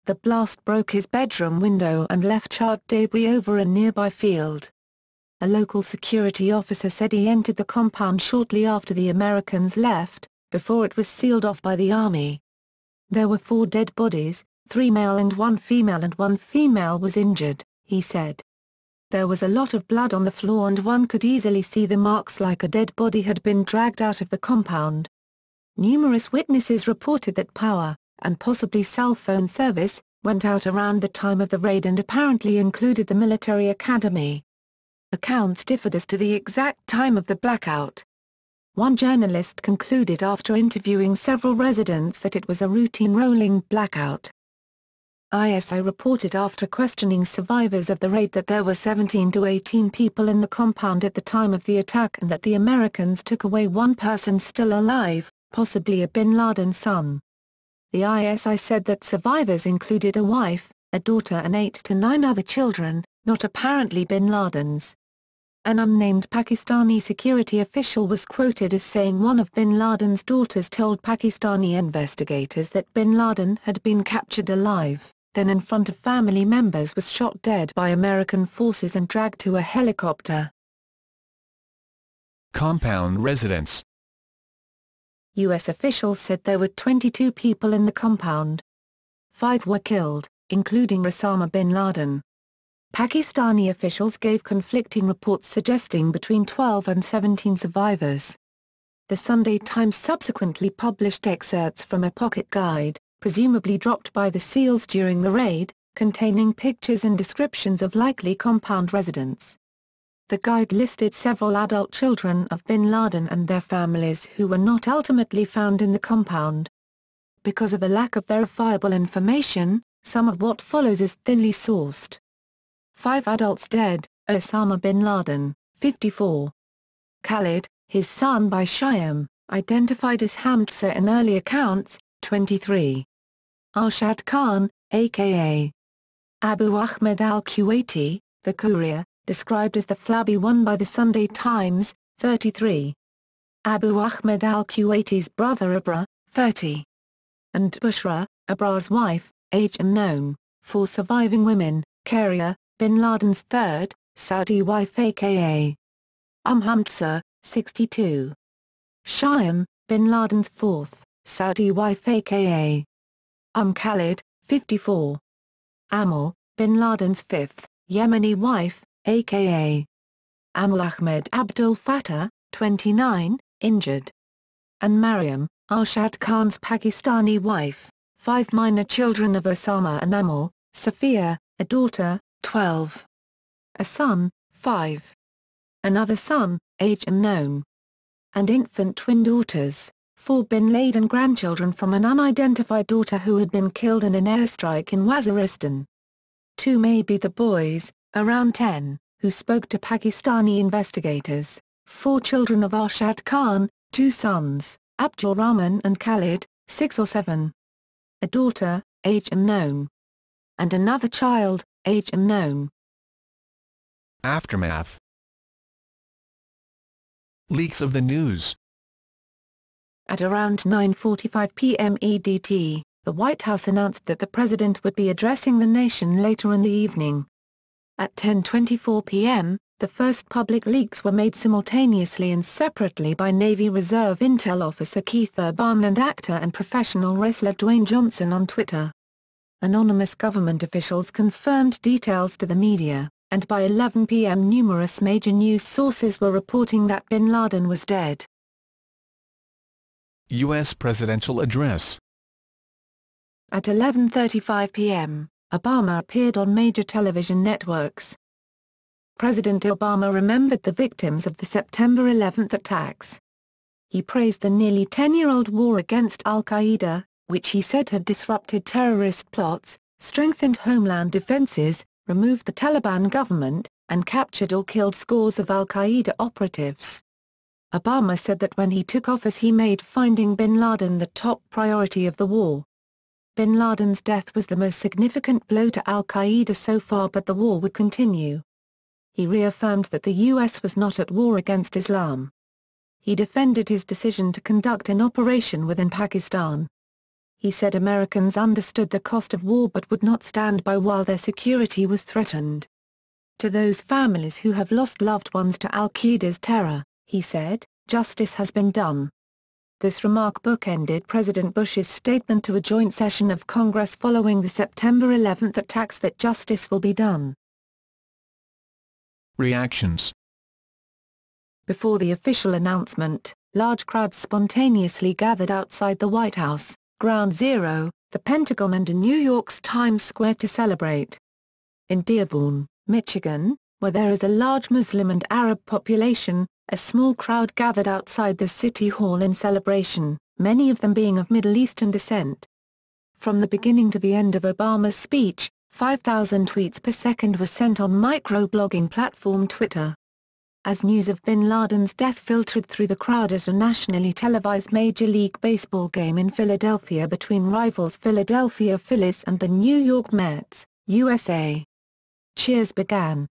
The blast broke his bedroom window and left charred debris over a nearby field. A local security officer said he entered the compound shortly after the Americans left, before it was sealed off by the army. There were 4 dead bodies, 3 male and 1 female, and 1 female was injured, he said. There was a lot of blood on the floor and one could easily see the marks like a dead body had been dragged out of the compound. Numerous witnesses reported that power, and possibly cell phone service, went out around the time of the raid and apparently included the military academy. Accounts differed as to the exact time of the blackout. One journalist concluded after interviewing several residents that it was a routine rolling blackout. ISI reported after questioning survivors of the raid that there were 17 to 18 people in the compound at the time of the attack and that the Americans took away one person still alive, possibly a bin Laden son. The ISI said that survivors included a wife, a daughter and 8 to 9 other children, not apparently bin Laden's. An unnamed Pakistani security official was quoted as saying one of bin Laden's daughters told Pakistani investigators that bin Laden had been captured alive, then in front of family members was shot dead by American forces and dragged to a helicopter. Compound residents. U.S. officials said there were 22 people in the compound. 5 were killed, including Osama bin Laden. Pakistani officials gave conflicting reports suggesting between 12 and 17 survivors. The Sunday Times subsequently published excerpts from a pocket guide, presumably dropped by the SEALs during the raid, containing pictures and descriptions of likely compound residents. The guide listed several adult children of bin Laden and their families who were not ultimately found in the compound. Because of a lack of verifiable information, some of what follows is thinly sourced. 5 adults dead: Osama bin Laden, 54. Khalid, his son by Shyam, identified as Hamza in early accounts, 23. Arshad Khan, a.k.a. Abu Ahmed al-Kuwaiti, the courier, described as the flabby one by the Sunday Times, 33. Abu Ahmed al-Kuwaiti's brother Abra, 30. And Bushra, Abra's wife, age unknown. 4 surviving women: Karia, bin Laden's third, Saudi wife aka Hamza, 62. Shyam, bin Laden's fourth, Saudi wife aka Khalid, 54. Amal, bin Laden's fifth, Yemeni wife, aka Amal Ahmed Abdul Fattah, 29, injured. And Mariam, Arshad Khan's Pakistani wife. 5 minor children of Osama and Amal: Sophia, a daughter, 12. A son, 5. Another son, age unknown. And infant twin daughters, 4 bin Laden grandchildren from an unidentified daughter who had been killed in an airstrike in Waziristan. 2 may be the boys, around 10, who spoke to Pakistani investigators. 4 children of Arshad Khan, 2 sons, Abdul Rahman and Khalid, 6 or 7. A daughter, age unknown. And another child, age unknown. Aftermath. Leaks of the news. At around 9:45 p.m. EDT, the White House announced that the president would be addressing the nation later in the evening. At 10:24 p.m., the first public leaks were made simultaneously and separately by Navy Reserve Intel Officer Keith Urban and actor and professional wrestler Dwayne Johnson on Twitter. Anonymous government officials confirmed details to the media, and by 11 p.m. numerous major news sources were reporting that bin Laden was dead. U.S. Presidential Address. At 11:35 p.m., Obama appeared on major television networks. President Obama remembered the victims of the September 11 attacks. He praised the nearly 10-year-old war against al-Qaeda, which he said had disrupted terrorist plots, strengthened homeland defenses, removed the Taliban government, and captured or killed scores of al-Qaeda operatives. Obama said that when he took office he made finding bin Laden the top priority of the war. Bin Laden's death was the most significant blow to al-Qaeda so far, but the war would continue. He reaffirmed that the U.S. was not at war against Islam. He defended his decision to conduct an operation within Pakistan. He said Americans understood the cost of war but would not stand by while their security was threatened. To those families who have lost loved ones to al-Qaeda's terror, he said, justice has been done. This remark bookended President Bush's statement to a joint session of Congress following the September 11 attacks that justice will be done. Reactions. Before the official announcement, large crowds spontaneously gathered outside the White House, Ground Zero, the Pentagon and in New York's Times Square to celebrate. In Dearborn, Michigan, where there is a large Muslim and Arab population, a small crowd gathered outside the City Hall in celebration, many of them being of Middle Eastern descent. From the beginning to the end of Obama's speech, 5,000 tweets per second were sent on microblogging platform Twitter. As news of bin Laden's death filtered through the crowd at a nationally televised Major League Baseball game in Philadelphia between rivals Philadelphia Phillies and the New York Mets, USA. Cheers began.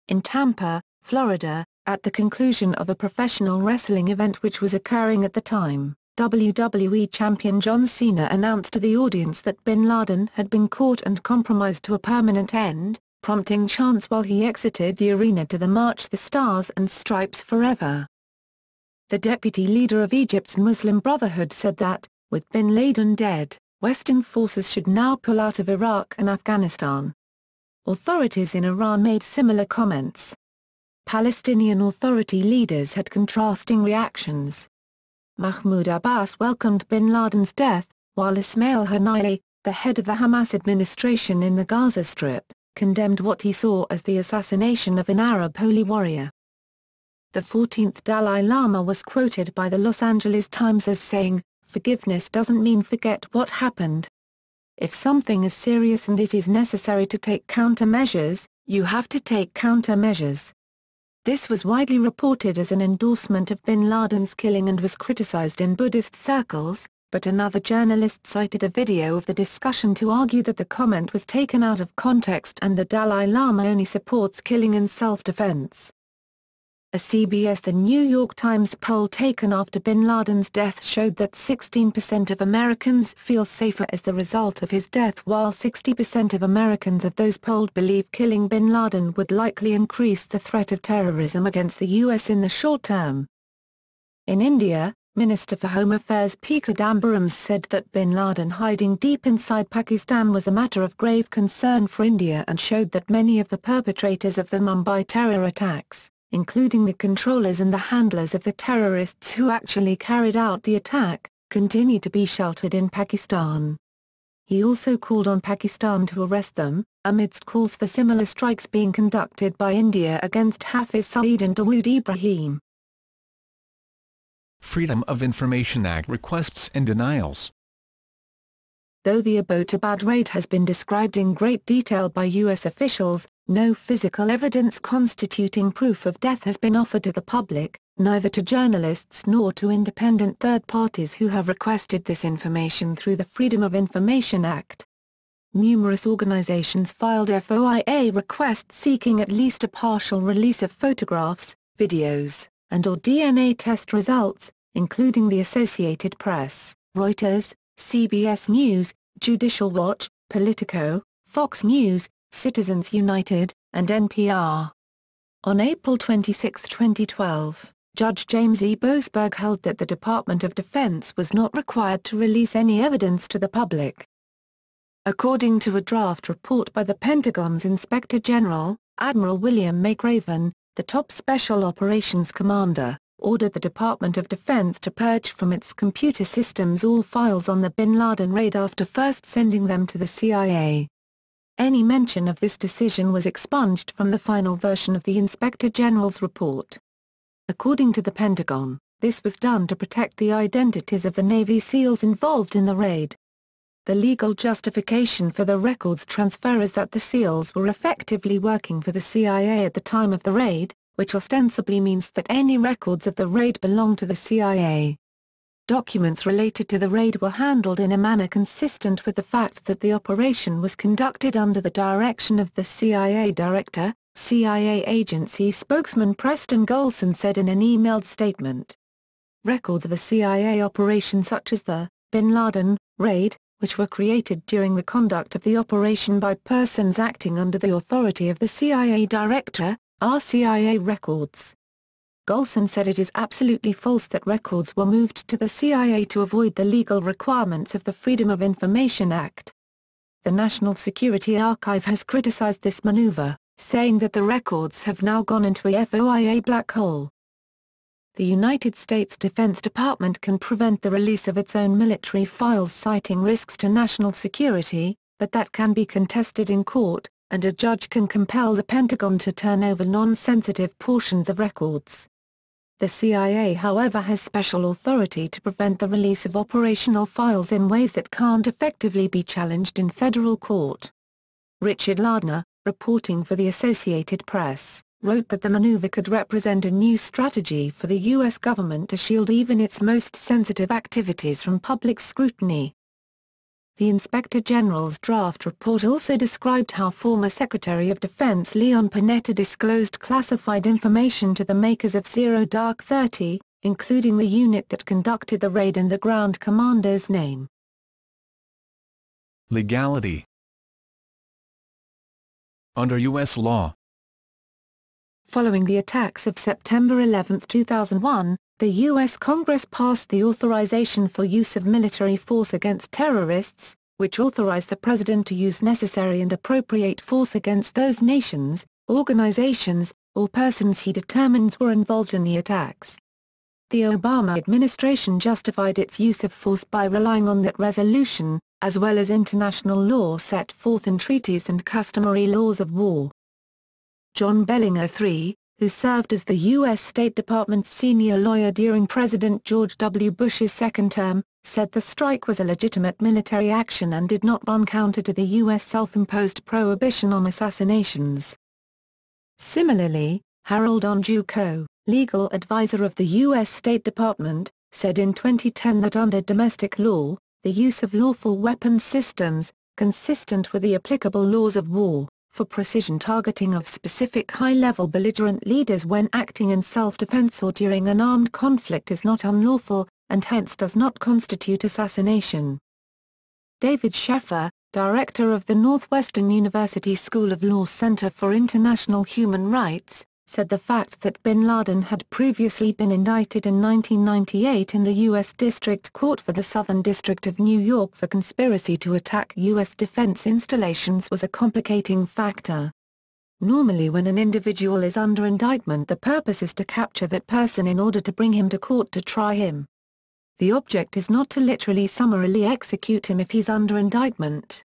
In Tampa, Florida, at the conclusion of a professional wrestling event which was occurring at the time, WWE champion John Cena announced to the audience that bin Laden had been caught and compromised to a permanent end, prompting chants while he exited the arena to the March the Stars and Stripes Forever. The deputy leader of Egypt's Muslim Brotherhood said that, with bin Laden dead, Western forces should now pull out of Iraq and Afghanistan. Authorities in Iran made similar comments. Palestinian Authority leaders had contrasting reactions. Mahmoud Abbas welcomed bin Laden's death, while Ismail Haniyeh, the head of the Hamas administration in the Gaza Strip, condemned what he saw as the assassination of an Arab holy warrior. The 14th Dalai Lama was quoted by the Los Angeles Times as saying, "Forgiveness doesn't mean forget what happened. If something is serious and it is necessary to take countermeasures, you have to take countermeasures." This was widely reported as an endorsement of bin Laden's killing and was criticized in Buddhist circles, but another journalist cited a video of the discussion to argue that the comment was taken out of context and the Dalai Lama only supports killing in self-defense. A CBS The New York Times poll taken after bin Laden's death showed that 16% of Americans feel safer as the result of his death, while 60% of Americans of those polled believe killing bin Laden would likely increase the threat of terrorism against the U.S. in the short term. In India, Minister for Home Affairs P. Chidambaram said that bin Laden hiding deep inside Pakistan was a matter of grave concern for India and showed that many of the perpetrators of the Mumbai terror attacks, including the controllers and the handlers of the terrorists who actually carried out the attack, continue to be sheltered in Pakistan. He also called on Pakistan to arrest them, amidst calls for similar strikes being conducted by India against Hafiz Saeed and Dawood Ibrahim. Freedom of Information Act requests and denials. Though the Abbottabad raid has been described in great detail by U.S. officials, no physical evidence constituting proof of death has been offered to the public, neither to journalists nor to independent third parties who have requested this information through the Freedom of Information Act. Numerous organizations filed FOI requests seeking at least a partial release of photographs, videos, and/or DNA test results, including the Associated Press, Reuters, CBS News, Judicial Watch, Politico, Fox News, Citizens United, and NPR. On April 26, 2012, Judge James E. Boasberg held that the Department of Defense was not required to release any evidence to the public. According to a draft report by the Pentagon's Inspector General, Admiral William McRaven, the top Special Operations Commander, ordered the Department of Defense to purge from its computer systems all files on the bin Laden raid after first sending them to the CIA. Any mention of this decision was expunged from the final version of the Inspector General's report. According to the Pentagon, this was done to protect the identities of the Navy SEALs involved in the raid. The legal justification for the records transfer is that the SEALs were effectively working for the CIA at the time of the raid, which ostensibly means that any records of the raid belong to the CIA. Documents related to the raid were handled in a manner consistent with the fact that the operation was conducted under the direction of the CIA director, CIA agency spokesman Preston Golson said in an emailed statement. Records of a CIA operation such as the bin Laden raid, which were created during the conduct of the operation by persons acting under the authority of the CIA director, are CIA records. Golson said it is absolutely false that records were moved to the CIA to avoid the legal requirements of the Freedom of Information Act. The National Security Archive has criticized this maneuver, saying that the records have now gone into a FOIA black hole. The United States Defense Department can prevent the release of its own military files citing risks to national security, but that can be contested in court, and a judge can compel the Pentagon to turn over non-sensitive portions of records. The CIA however has special authority to prevent the release of operational files in ways that can't effectively be challenged in federal court. Richard Lardner, reporting for the Associated Press, wrote that the maneuver could represent a new strategy for the U.S. government to shield even its most sensitive activities from public scrutiny. The Inspector General's draft report also described how former Secretary of Defense Leon Panetta disclosed classified information to the makers of Zero Dark 30, including the unit that conducted the raid and the ground commander's name. Legality. Under U.S. law. Following the attacks of September 11, 2001, the U.S. Congress passed the Authorization for Use of Military Force Against Terrorists, which authorized the President to use necessary and appropriate force against those nations, organizations, or persons he determines were involved in the attacks. The Obama administration justified its use of force by relying on that resolution, as well as international law set forth in treaties and customary laws of war. John Bellinger III, who served as the U.S. State Department's senior lawyer during President George W. Bush's second term, said the strike was a legitimate military action and did not run counter to the U.S. self-imposed prohibition on assassinations. Similarly, Harold Onjuko, legal advisor of the U.S. State Department, said in 2010 that under domestic law, the use of lawful weapons systems, consistent with the applicable laws of war, for precision targeting of specific high-level belligerent leaders when acting in self-defense or during an armed conflict is not unlawful, and hence does not constitute assassination. David Sheffer, director of the Northwestern University School of Law Center for International Human Rights, said the fact that bin Laden had previously been indicted in 1998 in the U.S. District Court for the Southern District of New York for conspiracy to attack U.S. defense installations was a complicating factor. Normally when an individual is under indictment, the purpose is to capture that person in order to bring him to court to try him. The object is not to literally summarily execute him if he's under indictment.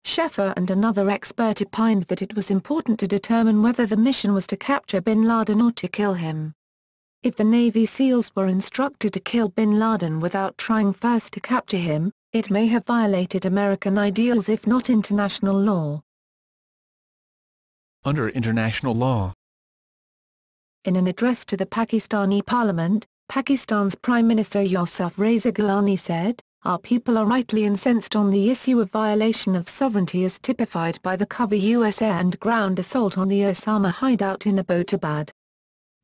Sheffer and another expert opined that it was important to determine whether the mission was to capture bin Laden or to kill him. If the Navy SEALs were instructed to kill bin Laden without trying first to capture him, it may have violated American ideals if not international law. Under international law. In an address to the Pakistani Parliament, Pakistan's Prime Minister Yousuf Reza Gilani said, "Our people are rightly incensed on the issue of violation of sovereignty as typified by the cover U.S. air and ground assault on the Osama hideout in Abbottabad."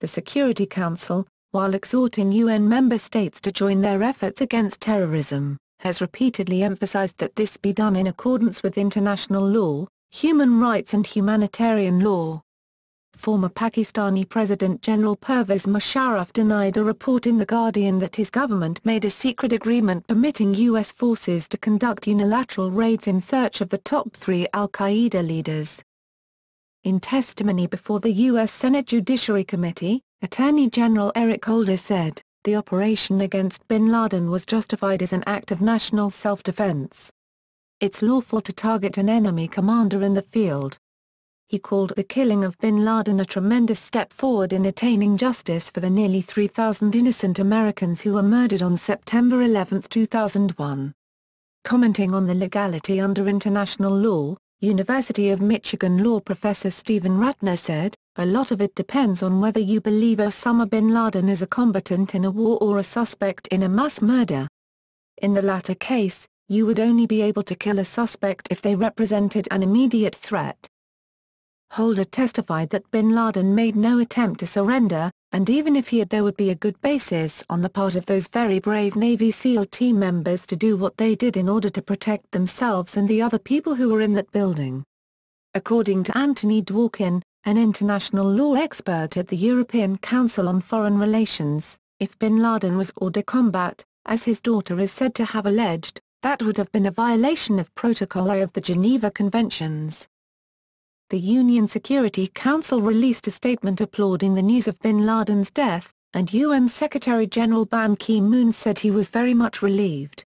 The Security Council, while exhorting UN member states to join their efforts against terrorism, has repeatedly emphasized that this be done in accordance with international law, human rights and humanitarian law. Former Pakistani President General Pervez Musharraf denied a report in The Guardian that his government made a secret agreement permitting U.S. forces to conduct unilateral raids in search of the top 3 al-Qaeda leaders. In testimony before the U.S. Senate Judiciary Committee, Attorney General Eric Holder said, "The operation against bin Laden was justified as an act of national self-defense. It's lawful to target an enemy commander in the field." He called the killing of bin Laden a tremendous step forward in attaining justice for the nearly 3,000 innocent Americans who were murdered on September 11, 2001. Commenting on the legality under international law, University of Michigan law professor Stephen Ratner said, "A lot of it depends on whether you believe Osama bin Laden is a combatant in a war or a suspect in a mass murder. In the latter case, you would only be able to kill a suspect if they represented an immediate threat." Holder testified that bin Laden made no attempt to surrender, and even if he had, there would be a good basis on the part of those very brave Navy SEAL team members to do what they did in order to protect themselves and the other people who were in that building. According to Anthony Dworkin, an international law expert at the European Council on Foreign Relations, if bin Laden was hors de combat, as his daughter is said to have alleged, that would have been a violation of Protocol I of the Geneva Conventions. The UN Security Council released a statement applauding the news of bin Laden's death, and UN Secretary-General Ban Ki-moon said he was very much relieved.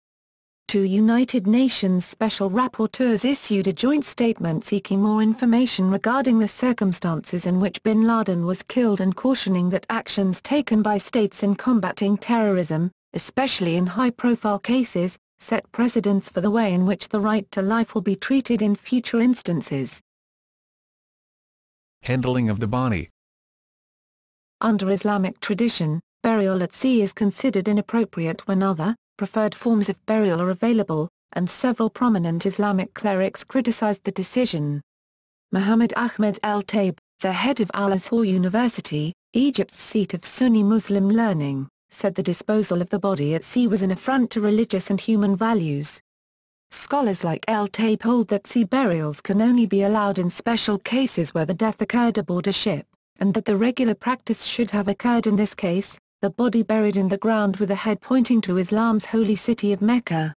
2 United Nations Special Rapporteurs issued a joint statement seeking more information regarding the circumstances in which bin Laden was killed and cautioning that actions taken by states in combating terrorism, especially in high-profile cases, set precedents for the way in which the right to life will be treated in future instances. Handling of the body. Under Islamic tradition, burial at sea is considered inappropriate when other, preferred forms of burial are available, and several prominent Islamic clerics criticized the decision. Muhammad Ahmed al-Taib, the head of Al-Azhar University, Egypt's seat of Sunni Muslim learning, said the disposal of the body at sea was an affront to religious and human values. Scholars like al-Taib hold that sea burials can only be allowed in special cases where the death occurred aboard a ship, and that the regular practice should have occurred in this case, the body buried in the ground with the head pointing to Islam's holy city of Mecca.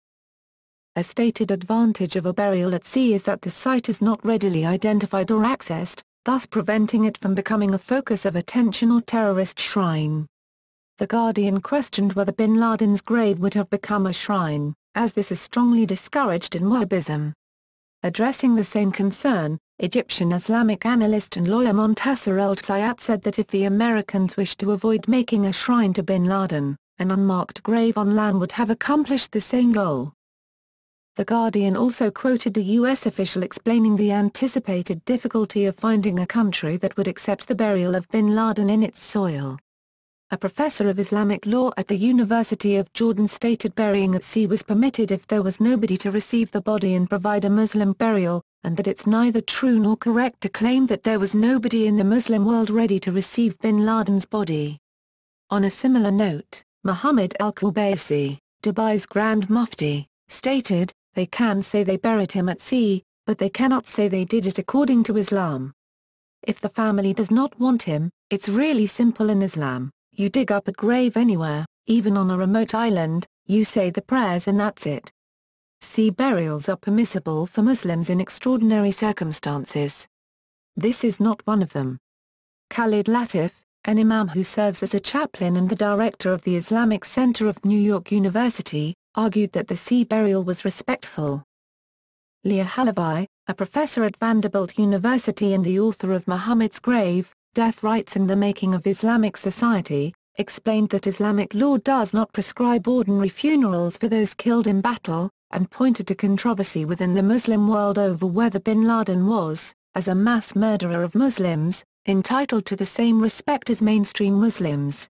A stated advantage of a burial at sea is that the site is not readily identified or accessed, thus preventing it from becoming a focus of attention or terrorist shrine. The Guardian questioned whether bin Laden's grave would have become a shrine, as this is strongly discouraged in Wahhabism. Addressing the same concern, Egyptian Islamic analyst and lawyer Montasser El-Sayat said that if the Americans wished to avoid making a shrine to bin Laden, an unmarked grave on land would have accomplished the same goal. The Guardian also quoted a U.S. official explaining the anticipated difficulty of finding a country that would accept the burial of bin Laden in its soil. A professor of Islamic law at the University of Jordan stated burying at sea was permitted if there was nobody to receive the body and provide a Muslim burial, and that it's neither true nor correct to claim that there was nobody in the Muslim world ready to receive bin Laden's body. On a similar note, Mohammed al-Qubaisi, Dubai's Grand Mufti, stated, "They can say they buried him at sea, but they cannot say they did it according to Islam. If the family does not want him, it's really simple in Islam. You dig up a grave anywhere, even on a remote island, you say the prayers and that's it." Sea burials are permissible for Muslims in extraordinary circumstances. This is not one of them. Khalid Latif, an imam who serves as a chaplain and the director of the Islamic Center of New York University, argued that the sea burial was respectful. Leah Halabi, a professor at Vanderbilt University and the author of Muhammad's Grave, Death Rites and the Making of Islamic Society, explained that Islamic law does not prescribe ordinary funerals for those killed in battle, and pointed to controversy within the Muslim world over whether bin Laden was, as a mass murderer of Muslims, entitled to the same respect as mainstream Muslims.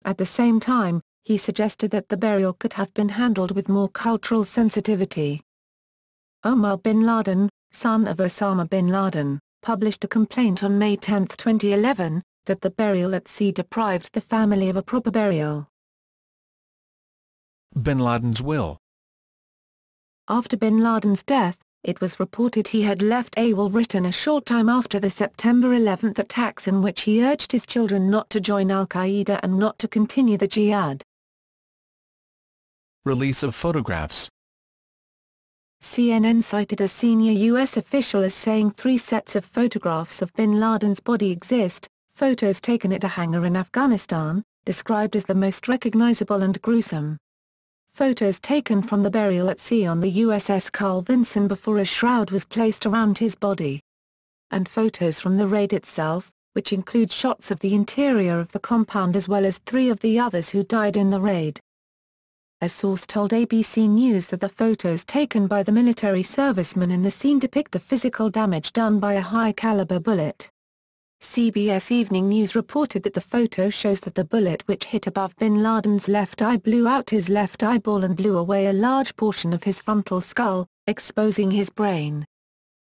At the same time, he suggested that the burial could have been handled with more cultural sensitivity. Omar bin Laden, son of Osama bin Laden, published a complaint on May 10, 2011, that the burial at sea deprived the family of a proper burial. Bin Laden's will. After bin Laden's death, it was reported he had left a will written a short time after the September 11 attacks in which he urged his children not to join al-Qaeda and not to continue the jihad. Release of photographs. CNN cited a senior U.S. official as saying 3 sets of photographs of bin Laden's body exist, photos taken at a hangar in Afghanistan, described as the most recognizable and gruesome. Photos taken from the burial at sea on the USS Carl Vinson before a shroud was placed around his body. And photos from the raid itself, which include shots of the interior of the compound as well as 3 of the others who died in the raid. A source told ABC News that the photos taken by the military servicemen in the scene depict the physical damage done by a high-caliber bullet. CBS Evening News reported that the photo shows that the bullet which hit above bin Laden's left eye blew out his left eyeball and blew away a large portion of his frontal skull, exposing his brain.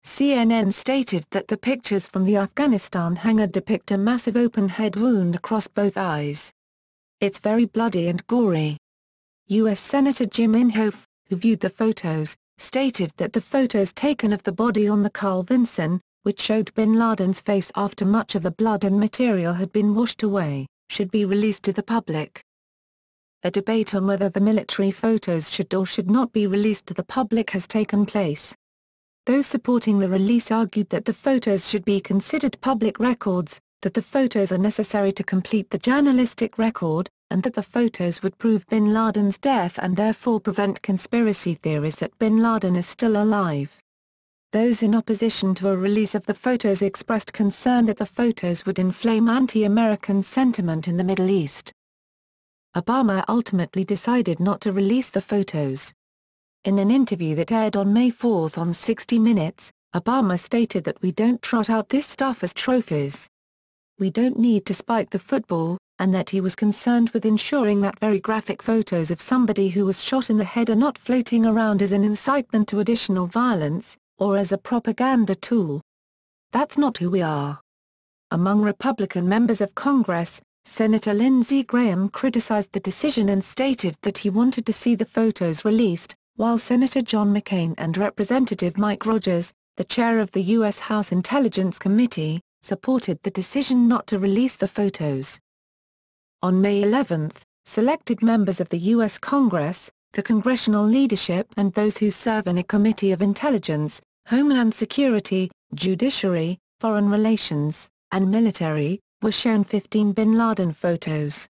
CNN stated that the pictures from the Afghanistan hangar depict a massive open head wound across both eyes. It's very bloody and gory. U.S. Senator Jim Inhofe, who viewed the photos, stated that the photos taken of the body on the Carl Vinson, which showed bin Laden's face after much of the blood and material had been washed away, should be released to the public. A debate on whether the military photos should or should not be released to the public has taken place. Those supporting the release argued that the photos should be considered public records, that the photos are necessary to complete the journalistic record, and that the photos would prove bin Laden's death and therefore prevent conspiracy theories that bin Laden is still alive. Those in opposition to a release of the photos expressed concern that the photos would inflame anti-American sentiment in the Middle East. Obama ultimately decided not to release the photos. In an interview that aired on May 4 on 60 Minutes, Obama stated that we don't trot out this stuff as trophies. We don't need to spike the football, and that he was concerned with ensuring that very graphic photos of somebody who was shot in the head are not floating around as an incitement to additional violence, or as a propaganda tool. That's not who we are. Among Republican members of Congress, Senator Lindsey Graham criticized the decision and stated that he wanted to see the photos released, while Senator John McCain and Representative Mike Rogers, the chair of the U.S. House Intelligence Committee, supported the decision not to release the photos. On May 11, selected members of the U.S. Congress, the congressional leadership and those who serve in a Committee of Intelligence, Homeland Security, Judiciary, Foreign Relations, and Military, were shown 15 bin Laden photos.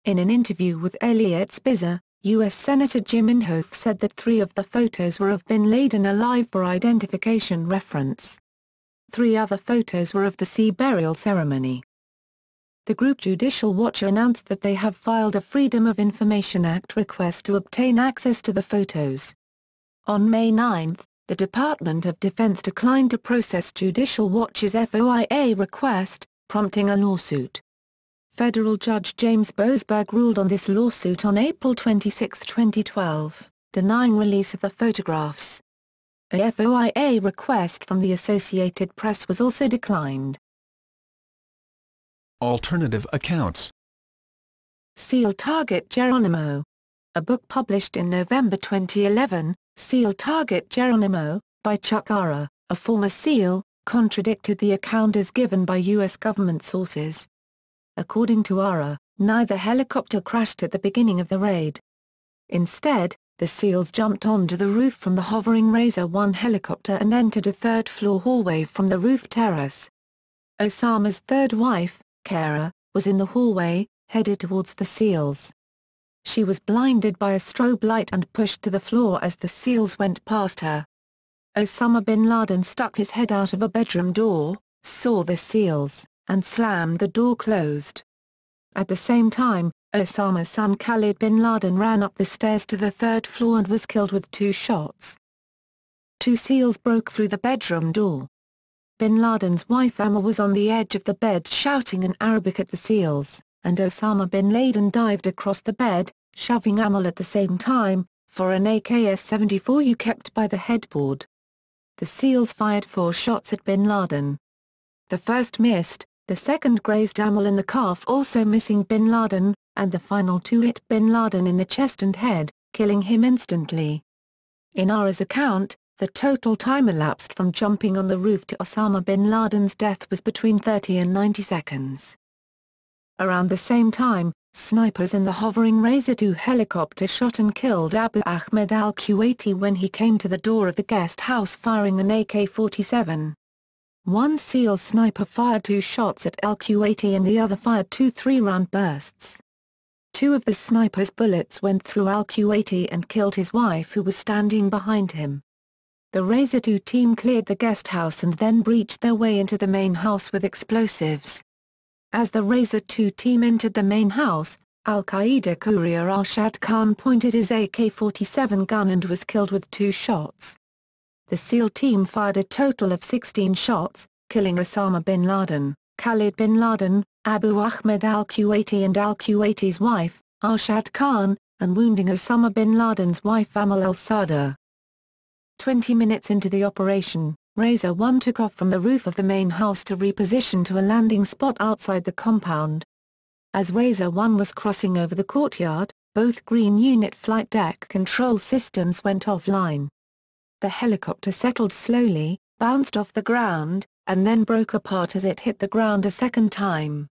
In an interview with Elliot Spitzer, U.S. Senator Jim Inhofe said that 3 of the photos were of bin Laden alive for identification reference. 3 other photos were of the sea burial ceremony. The group Judicial Watch announced that they have filed a Freedom of Information Act request to obtain access to the photos. On May 9, the Department of Defense declined to process Judicial Watch's FOI request, prompting a lawsuit. Federal Judge James Boasberg ruled on this lawsuit on April 26, 2012, denying release of the photographs. A FOI request from the Associated Press was also declined. Alternative accounts. SEAL Target Geronimo. A book published in November 2011, SEAL Target Geronimo, by Chuck Ara, a former SEAL, contradicted the account as given by U.S. government sources. According to Ara, neither helicopter crashed at the beginning of the raid. Instead, the SEALs jumped onto the roof from the hovering Razor 1 helicopter and entered a third-floor hallway from the roof terrace. Osama's third wife, Kara, was in the hallway, headed towards the SEALs. She was blinded by a strobe light and pushed to the floor as the SEALs went past her. Osama bin Laden stuck his head out of a bedroom door, saw the SEALs, and slammed the door closed. At the same time, Osama's son Khalid bin Laden ran up the stairs to the third floor and was killed with 2 shots. 2 SEALs broke through the bedroom door. Bin Laden's wife Amal was on the edge of the bed shouting in Arabic at the SEALs, and Osama bin Laden dived across the bed, shoving Amal at the same time, for an AK-74 kept by the headboard. The SEALs fired 4 shots at bin Laden. The first missed, the second grazed Amal in the calf, also missing bin Laden, and the final 2 hit bin Laden in the chest and head, killing him instantly. In Ara's account, the total time elapsed from jumping on the roof to Osama bin Laden's death was between 30 and 90 seconds. Around the same time, snipers in the hovering Razor 2 helicopter shot and killed Abu Ahmed al-Kuwaiti when he came to the door of the guest house firing an AK-47. One SEAL sniper fired 2 shots at al-Kuwaiti and the other fired 2 3-round bursts. 2 of the sniper's bullets went through al-Kuwaiti and killed his wife, who was standing behind him. The Razor 2 team cleared the guest house and then breached their way into the main house with explosives. As the Razor 2 team entered the main house, al-Qaeda courier Arshad Khan pointed his AK-47 gun and was killed with 2 shots. The SEAL team fired a total of 16 shots, killing Osama bin Laden, Khalid bin Laden, Abu Ahmed al-Kuwaiti and al-Kuwaiti's wife, Arshad Khan, and wounding Osama bin Laden's wife Amal al-Sadr. 20 minutes into the operation, Razor 1 took off from the roof of the main house to reposition to a landing spot outside the compound. As Razor 1 was crossing over the courtyard, both Green Unit flight deck control systems went offline. The helicopter settled slowly, bounced off the ground, and then broke apart as it hit the ground a second time.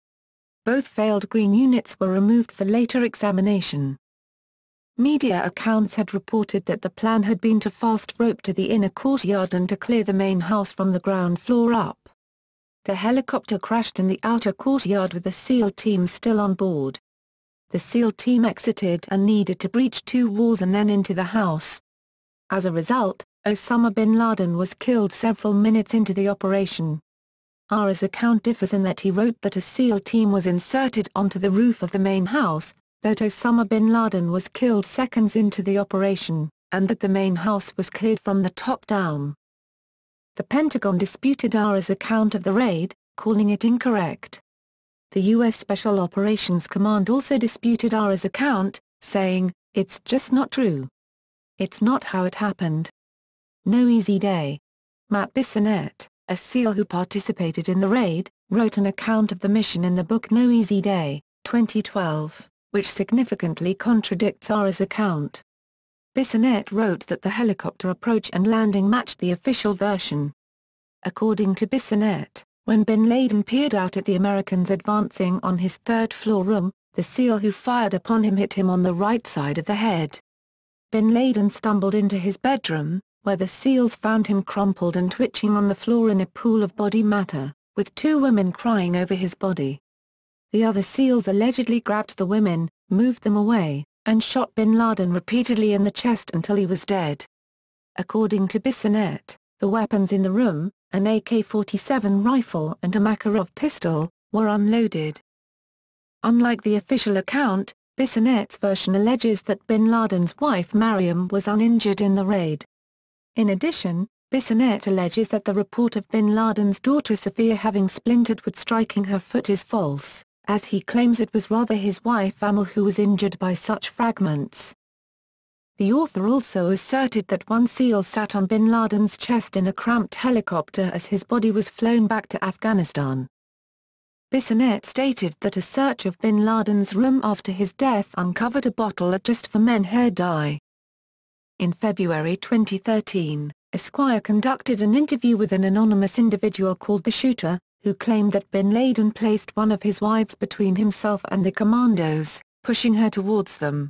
Both failed Green Units were removed for later examination. Media accounts had reported that the plan had been to fast rope to the inner courtyard and to clear the main house from the ground floor up. The helicopter crashed in the outer courtyard with the SEAL team still on board. The SEAL team exited and needed to breach 2 walls and then into the house. As a result, Osama bin Laden was killed several minutes into the operation. Ara's account differs in that he wrote that a SEAL team was inserted onto the roof of the main house, that Osama bin Laden was killed seconds into the operation, and that the main house was cleared from the top down. The Pentagon disputed Ara's account of the raid, calling it incorrect. The U.S. Special Operations Command also disputed Ara's account, saying, "It's just not true. It's not how it happened. No easy day." Matt Bissonnette, a SEAL who participated in the raid, wrote an account of the mission in the book No Easy Day, 2012. Which significantly contradicts Ara's account. Bissonnette wrote that the helicopter approach and landing matched the official version. According to Bissonnette, when bin Laden peered out at the Americans advancing on his third-floor room, the SEAL who fired upon him hit him on the right side of the head. Bin Laden stumbled into his bedroom, where the SEALs found him crumpled and twitching on the floor in a pool of body matter, with 2 women crying over his body. The other SEALs allegedly grabbed the women, moved them away, and shot bin Laden repeatedly in the chest until he was dead. According to Bissonnette, the weapons in the room, an AK-47 rifle and a Makarov pistol, were unloaded. Unlike the official account, Bissonnette's version alleges that bin Laden's wife Mariam was uninjured in the raid. In addition, Bissonnette alleges that the report of bin Laden's daughter Sophia having splintered wood striking her foot is false, as he claims it was rather his wife Amal who was injured by such fragments. The author also asserted that one SEAL sat on bin Laden's chest in a cramped helicopter as his body was flown back to Afghanistan. Bissonnette stated that a search of bin Laden's room after his death uncovered a bottle of Just for Men hair dye. In February 2013, Esquire conducted an interview with an anonymous individual called The Shooter, who claimed that bin Laden placed one of his wives between himself and the commandos, pushing her towards them.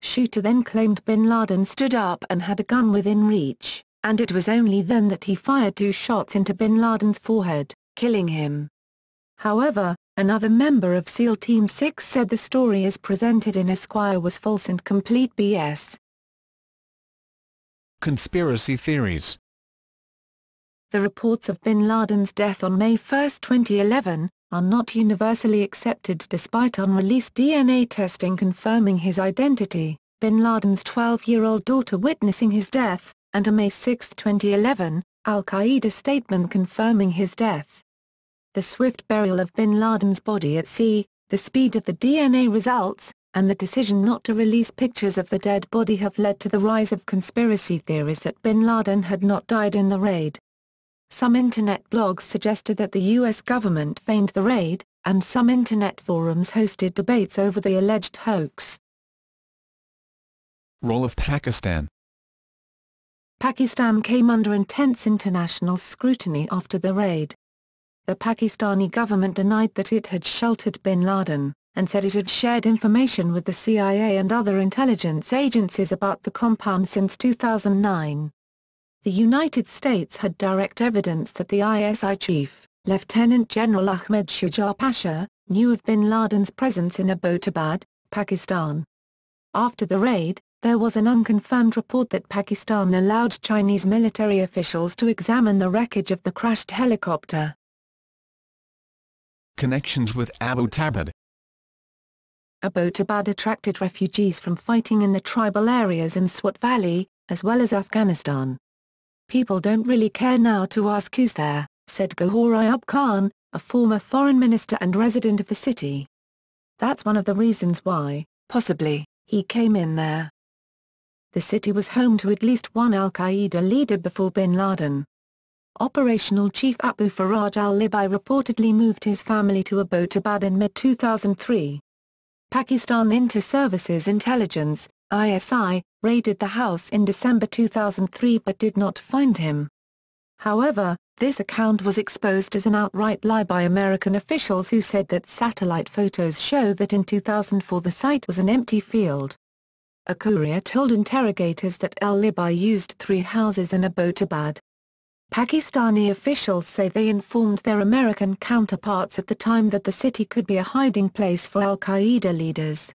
Shooter then claimed bin Laden stood up and had a gun within reach, and it was only then that he fired 2 shots into bin Laden's forehead, killing him. However, another member of SEAL Team 6 said the story as presented in Esquire was false and complete BS. Conspiracy theories. The reports of bin Laden's death on May 1, 2011, are not universally accepted despite unreleased DNA testing confirming his identity, bin Laden's 12-year-old daughter witnessing his death, and a May 6, 2011, al-Qaeda statement confirming his death. The swift burial of bin Laden's body at sea, the speed of the DNA results, and the decision not to release pictures of the dead body have led to the rise of conspiracy theories that bin Laden had not died in the raid. Some Internet blogs suggested that the U.S. government feigned the raid, and some Internet forums hosted debates over the alleged hoax. Role of Pakistan. Pakistan came under intense international scrutiny after the raid. The Pakistani government denied that it had sheltered bin Laden, and said it had shared information with the CIA and other intelligence agencies about the compound since 2009. The United States had direct evidence that the ISI chief, Lieutenant General Ahmed Shuja Pasha, knew of bin Laden's presence in Abbottabad, Pakistan. After the raid, there was an unconfirmed report that Pakistan allowed Chinese military officials to examine the wreckage of the crashed helicopter. Connections with Abbottabad. Abbottabad attracted refugees from fighting in the tribal areas in Swat Valley, as well as Afghanistan. "People don't really care now to ask who's there," said Gohar Ayub Khan, a former foreign minister and resident of the city. "That's one of the reasons why, possibly, he came in there." The city was home to at least one al-Qaeda leader before bin Laden. Operational Chief Abu Faraj al-Libi reportedly moved his family to Abbottabad in mid-2003. Pakistan Inter-Services Intelligence, ISI, raided the house in December 2003 but did not find him. However, this account was exposed as an outright lie by American officials who said that satellite photos show that in 2004 the site was an empty field. A courier told interrogators that al-Libi used 3 houses in Abbottabad. Pakistani officials say they informed their American counterparts at the time that the city could be a hiding place for al-Qaeda leaders.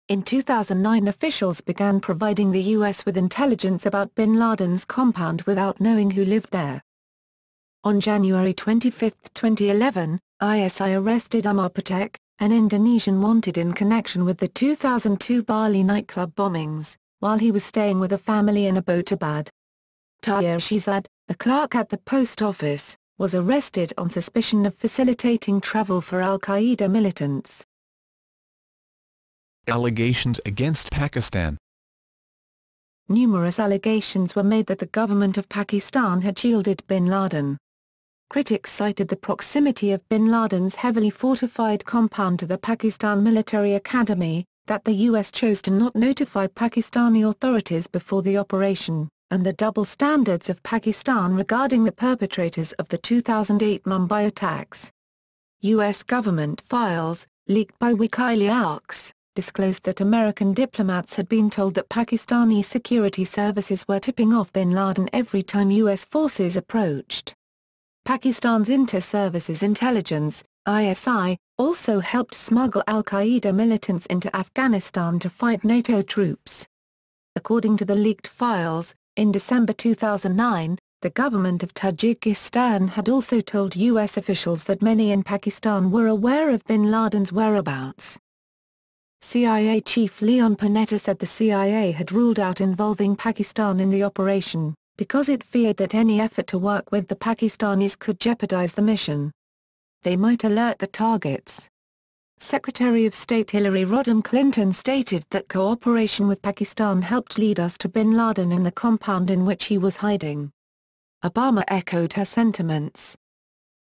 In 2009 officials began providing the U.S. with intelligence about bin Laden's compound without knowing who lived there. On January 25, 2011, ISI arrested Umar Patek, an Indonesian wanted in connection with the 2002 Bali nightclub bombings, while he was staying with a family in Abbottabad. Tahir Shehzad, a clerk at the post office, was arrested on suspicion of facilitating travel for al-Qaeda militants. Allegations against Pakistan. Numerous allegations were made that the government of Pakistan had shielded bin Laden. Critics cited the proximity of bin Laden's heavily fortified compound to the Pakistan Military Academy, that the U.S. chose to not notify Pakistani authorities before the operation, and the double standards of Pakistan regarding the perpetrators of the 2008 Mumbai attacks. U.S. government files, leaked by WikiLeaks, disclosed that American diplomats had been told that Pakistani security services were tipping off bin Laden every time U.S. forces approached. Pakistan's Inter-Services Intelligence, ISI, also helped smuggle al-Qaeda militants into Afghanistan to fight NATO troops. According to the leaked files, in December 2009, the government of Tajikistan had also told U.S. officials that many in Pakistan were aware of bin Laden's whereabouts. CIA Chief Leon Panetta said the CIA had ruled out involving Pakistan in the operation, because it feared that any effort to work with the Pakistanis could jeopardize the mission. They might alert the targets. Secretary of State Hillary Rodham Clinton stated that cooperation with Pakistan helped lead us to bin Laden in the compound in which he was hiding. Obama echoed her sentiments.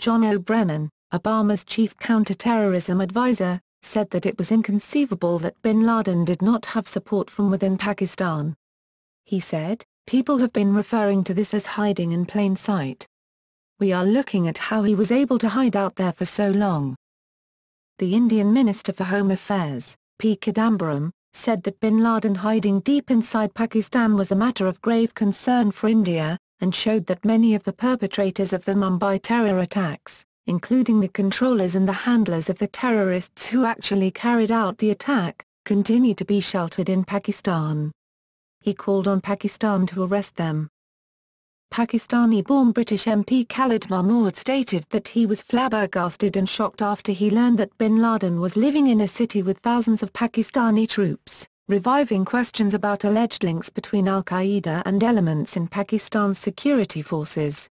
John O'Brien, Obama's chief counterterrorism advisor, said that it was inconceivable that bin Laden did not have support from within Pakistan. He said, "People have been referring to this as hiding in plain sight. We are looking at how he was able to hide out there for so long." The Indian Minister for Home Affairs, P. Chidambaram, said that bin Laden hiding deep inside Pakistan was a matter of grave concern for India, and showed that many of the perpetrators of the Mumbai terror attacks, including the controllers and the handlers of the terrorists who actually carried out the attack, continue to be sheltered in Pakistan. He called on Pakistan to arrest them. Pakistani-born British MP Khalid Mahmood stated that he was flabbergasted and shocked after he learned that bin Laden was living in a city with thousands of Pakistani troops, reviving questions about alleged links between al-Qaeda and elements in Pakistan's security forces.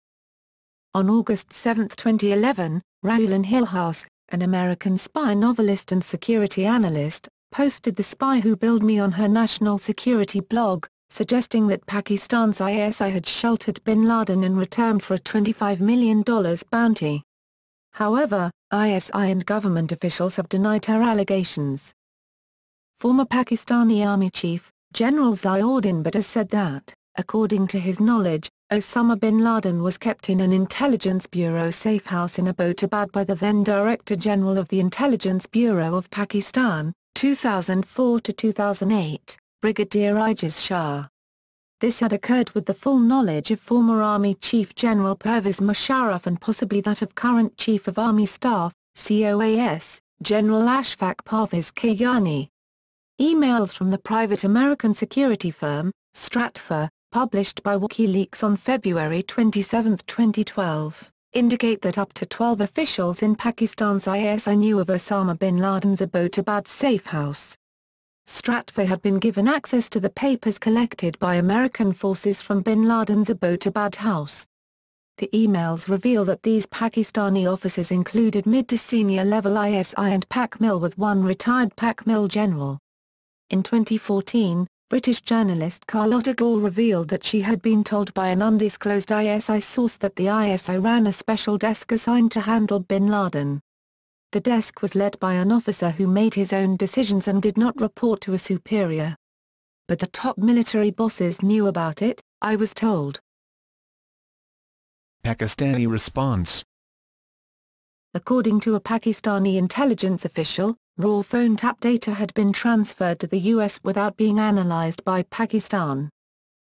On August 7, 2011, Rowland Hillhouse, an American spy novelist and security analyst, posted "The Spy Who Built Me" on her national security blog, suggesting that Pakistan's ISI had sheltered bin Laden in return for a $25 million bounty. However, ISI and government officials have denied her allegations. Former Pakistani Army Chief, General Ziauddin Bhutto said that, according to his knowledge, Osama bin Laden was kept in an intelligence bureau safe house in Abbottabad by the then Director General of the Intelligence Bureau of Pakistan, 2004 to 2008, Brigadier Ijaz Shah. This had occurred with the full knowledge of former Army Chief General Pervez Musharraf and possibly that of current Chief of Army Staff, COAS, General Ashfaq Parvez Kayani. Emails from the private American security firm, Stratfor, published by WikiLeaks on February 27, 2012, indicate that up to 12 officials in Pakistan's ISI knew of Osama bin Laden's Abbottabad safe house. Stratfor had been given access to the papers collected by American forces from bin Laden's Abbottabad house. The emails reveal that these Pakistani officers included mid to senior level ISI and PAC-MIL with one retired PAC-MIL general. In 2014, British journalist Carlotta Gall revealed that she had been told by an undisclosed ISI source that the ISI ran a special desk assigned to handle bin Laden. The desk was led by an officer who made his own decisions and did not report to a superior. But the top military bosses knew about it, I was told. Pakistani response. According to a Pakistani intelligence official, raw phone tap data had been transferred to the U.S. without being analyzed by Pakistan.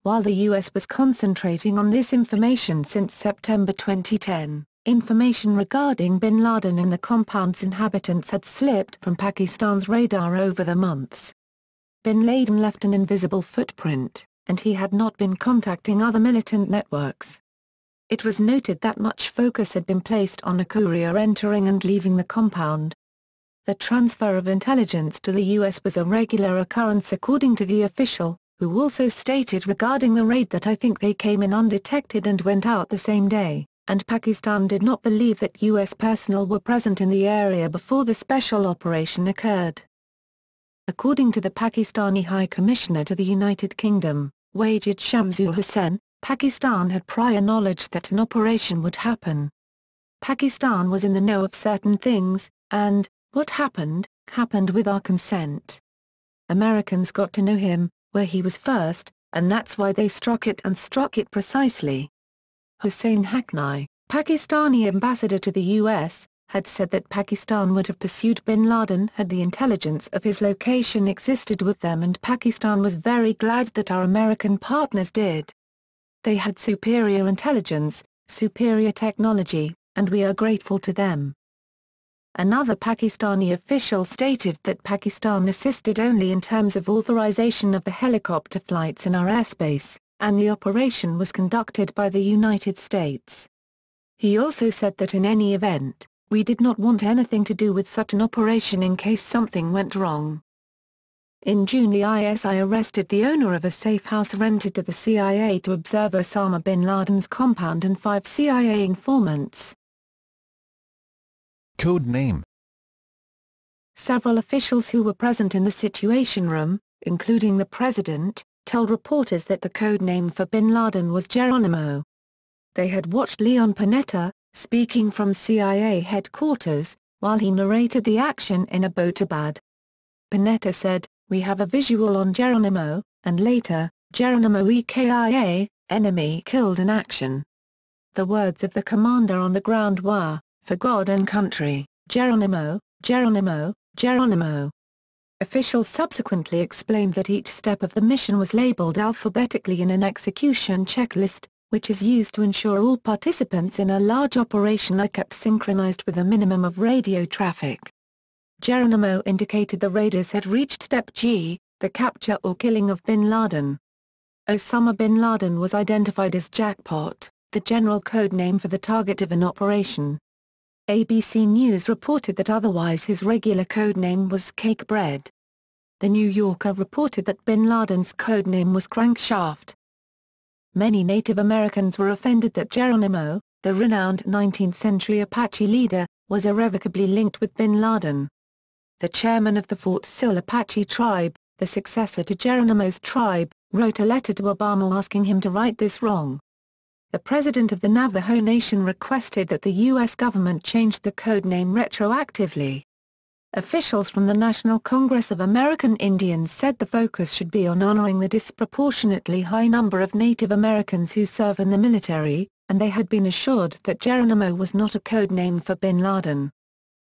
While the U.S. was concentrating on this information since September 2010, information regarding bin Laden and the compound's inhabitants had slipped from Pakistan's radar over the months. Bin Laden left an invisible footprint, and he had not been contacting other militant networks. It was noted that much focus had been placed on a courier entering and leaving the compound. The transfer of intelligence to the U.S. was a regular occurrence according to the official, who also stated regarding the raid that "I think they came in undetected and went out the same day, and Pakistan did not believe that U.S. personnel were present in the area before the special operation occurred." According to the Pakistani High Commissioner to the United Kingdom, Wajid Shamsul Hussain, Pakistan had prior knowledge that an operation would happen. Pakistan was in the know of certain things, and what happened, happened with our consent. Americans got to know him, where he was first, and that's why they struck it and struck it precisely. Hussain Haqqani, Pakistani ambassador to the U.S., had said that Pakistan would have pursued bin Laden had the intelligence of his location existed with them, and Pakistan was very glad that our American partners did. They had superior intelligence, superior technology, and we are grateful to them. Another Pakistani official stated that Pakistan assisted only in terms of authorization of the helicopter flights in our airspace, and the operation was conducted by the United States. He also said that in any event, we did not want anything to do with such an operation in case something went wrong. In June, the ISI arrested the owner of a safe house rented to the CIA to observe Osama bin Laden's compound and 5 CIA informants. Code name. Several officials who were present in the Situation Room, including the president, told reporters that the code name for bin Laden was Geronimo. They had watched Leon Panetta, speaking from CIA headquarters, while he narrated the action in Abbottabad. Panetta said, "We have a visual on Geronimo," and later, "Geronimo EKIA, enemy killed in action." The words of the commander on the ground were, "For God and country, Geronimo, Geronimo, Geronimo." Officials subsequently explained that each step of the mission was labeled alphabetically in an execution checklist, which is used to ensure all participants in a large operation are kept synchronized with a minimum of radio traffic. Geronimo indicated the raiders had reached Step G, the capture or killing of bin Laden. Osama bin Laden was identified as Jackpot, the general code name for the target of an operation. ABC News reported that otherwise his regular code name was Cake Bread. The New Yorker reported that bin Laden's code name was Crankshaft. Many Native Americans were offended that Geronimo, the renowned 19th-century Apache leader, was irrevocably linked with bin Laden. The chairman of the Fort Sill Apache tribe, the successor to Geronimo's tribe, wrote a letter to Obama asking him to right this wrong. The president of the Navajo Nation requested that the U.S. government change the code name retroactively. Officials from the National Congress of American Indians said the focus should be on honoring the disproportionately high number of Native Americans who serve in the military, and they had been assured that Geronimo was not a code name for bin Laden.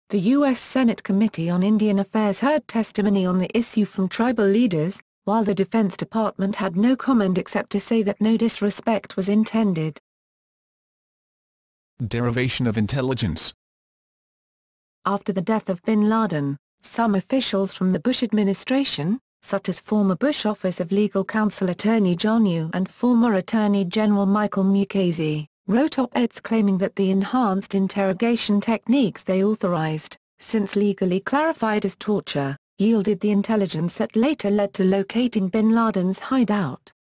The U.S. Senate Committee on Indian Affairs heard testimony on the issue from tribal leaders, while the Defense Department had no comment except to say that no disrespect was intended. Derivation of intelligence. After the death of bin Laden, some officials from the Bush administration, such as former Bush Office of Legal Counsel Attorney John Yoo and former Attorney General Michael Mukasey, wrote op-eds claiming that the enhanced interrogation techniques they authorized, since legally clarified as torture, yielded the intelligence that later led to locating bin Laden's hideout.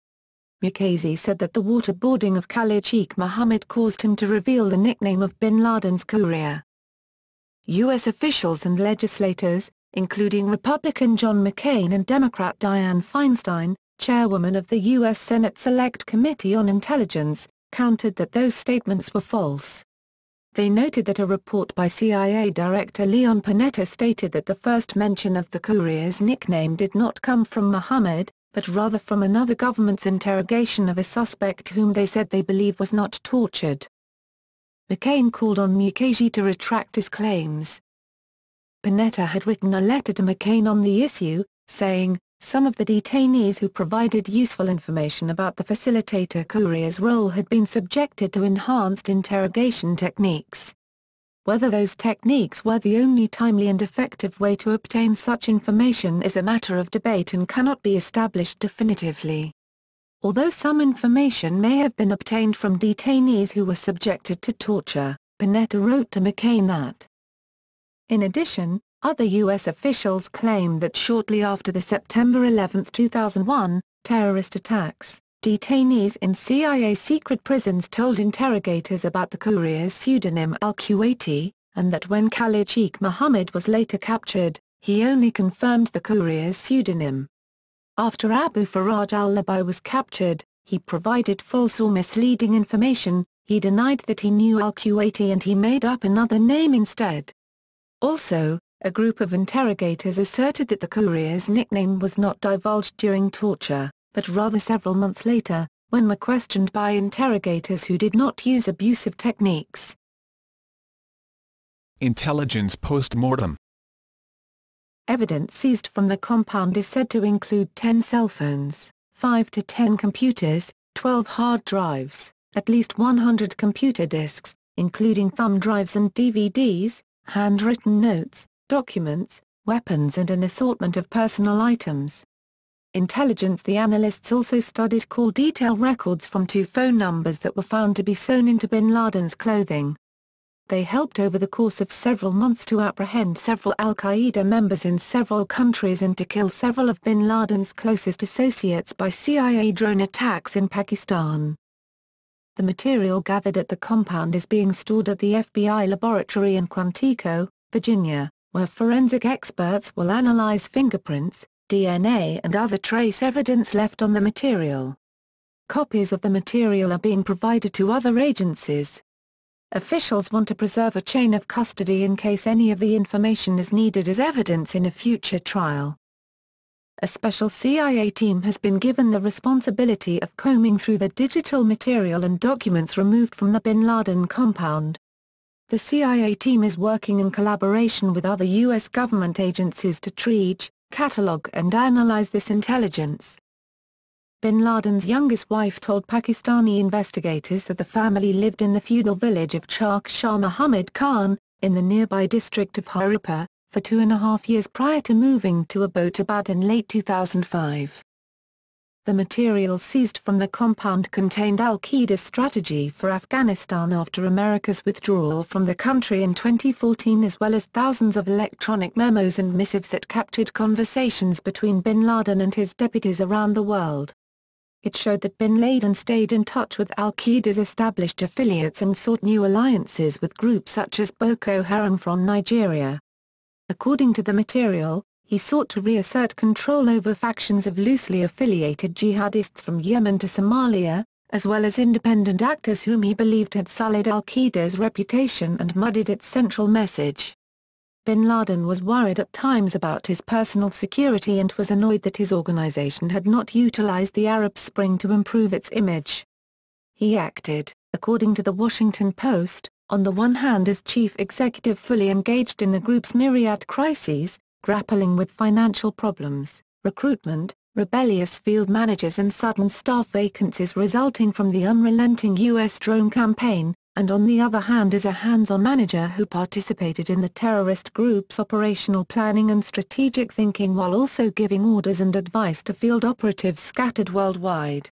Mukasey said that the waterboarding of Khalid Sheikh Mohammed caused him to reveal the nickname of bin Laden's courier. U.S. officials and legislators, including Republican John McCain and Democrat Dianne Feinstein, chairwoman of the U.S. Senate Select Committee on Intelligence, countered that those statements were false. They noted that a report by CIA Director Leon Panetta stated that the first mention of the courier's nickname did not come from Mohammed, but rather from another government's interrogation of a suspect whom they said they believe was not tortured. McCain called on Mukasey to retract his claims. Panetta had written a letter to McCain on the issue, saying, "Some of the detainees who provided useful information about the facilitator courier's role had been subjected to enhanced interrogation techniques. Whether those techniques were the only timely and effective way to obtain such information is a matter of debate and cannot be established definitively. Although some information may have been obtained from detainees who were subjected to torture," Panetta wrote to McCain that. In addition, other U.S. officials claimed that shortly after the September 11, 2001, terrorist attacks, detainees in CIA secret prisons told interrogators about the courier's pseudonym al-Kuwaiti, and that when Khalid Sheikh Mohammed was later captured, he only confirmed the courier's pseudonym. After Abu Faraj al-Libi was captured, he provided false or misleading information. He denied that he knew al-Kuwaiti and he made up another name instead. Also, a group of interrogators asserted that the courier's nickname was not divulged during torture, but rather several months later, when were questioned by interrogators who did not use abusive techniques. Intelligence post-mortem. Evidence seized from the compound is said to include 10 cell phones, 5 to 10 computers, 12 hard drives, at least 100 computer disks, including thumb drives and DVDs, handwritten notes, documents, weapons and an assortment of personal items. Intelligence. The analysts also studied call detail records from 2 phone numbers that were found to be sewn into bin Laden's clothing. They helped over the course of several months to apprehend several al-Qaeda members in several countries and to kill several of bin Laden's closest associates by CIA drone attacks in Pakistan. The material gathered at the compound is being stored at the FBI laboratory in Quantico, Virginia, where forensic experts will analyze fingerprints, DNA and other trace evidence left on the material. Copies of the material are being provided to other agencies. Officials want to preserve a chain of custody in case any of the information is needed as evidence in a future trial. A special CIA team has been given the responsibility of combing through the digital material and documents removed from the bin Laden compound. The CIA team is working in collaboration with other U.S. government agencies to triage, catalog and analyze this intelligence. Bin Laden's youngest wife told Pakistani investigators that the family lived in the feudal village of Chak Shah Muhammad Khan, in the nearby district of Haripur, for 2.5 years prior to moving to Abbottabad in late 2005. The material seized from the compound contained al-Qaeda's strategy for Afghanistan after America's withdrawal from the country in 2014, as well as thousands of electronic memos and missives that captured conversations between bin Laden and his deputies around the world. It showed that bin Laden stayed in touch with al-Qaeda's established affiliates and sought new alliances with groups such as Boko Haram from Nigeria. According to the material, he sought to reassert control over factions of loosely affiliated jihadists from Yemen to Somalia, as well as independent actors whom he believed had sullied al-Qaeda's reputation and muddied its central message. Bin Laden was worried at times about his personal security and was annoyed that his organization had not utilized the Arab Spring to improve its image. He acted, according to the Washington Post, on the one hand as chief executive fully engaged in the group's myriad crises, grappling with financial problems, recruitment, rebellious field managers and sudden staff vacancies resulting from the unrelenting U.S. drone campaign, and on the other hand as a hands-on manager who participated in the terrorist group's operational planning and strategic thinking while also giving orders and advice to field operatives scattered worldwide.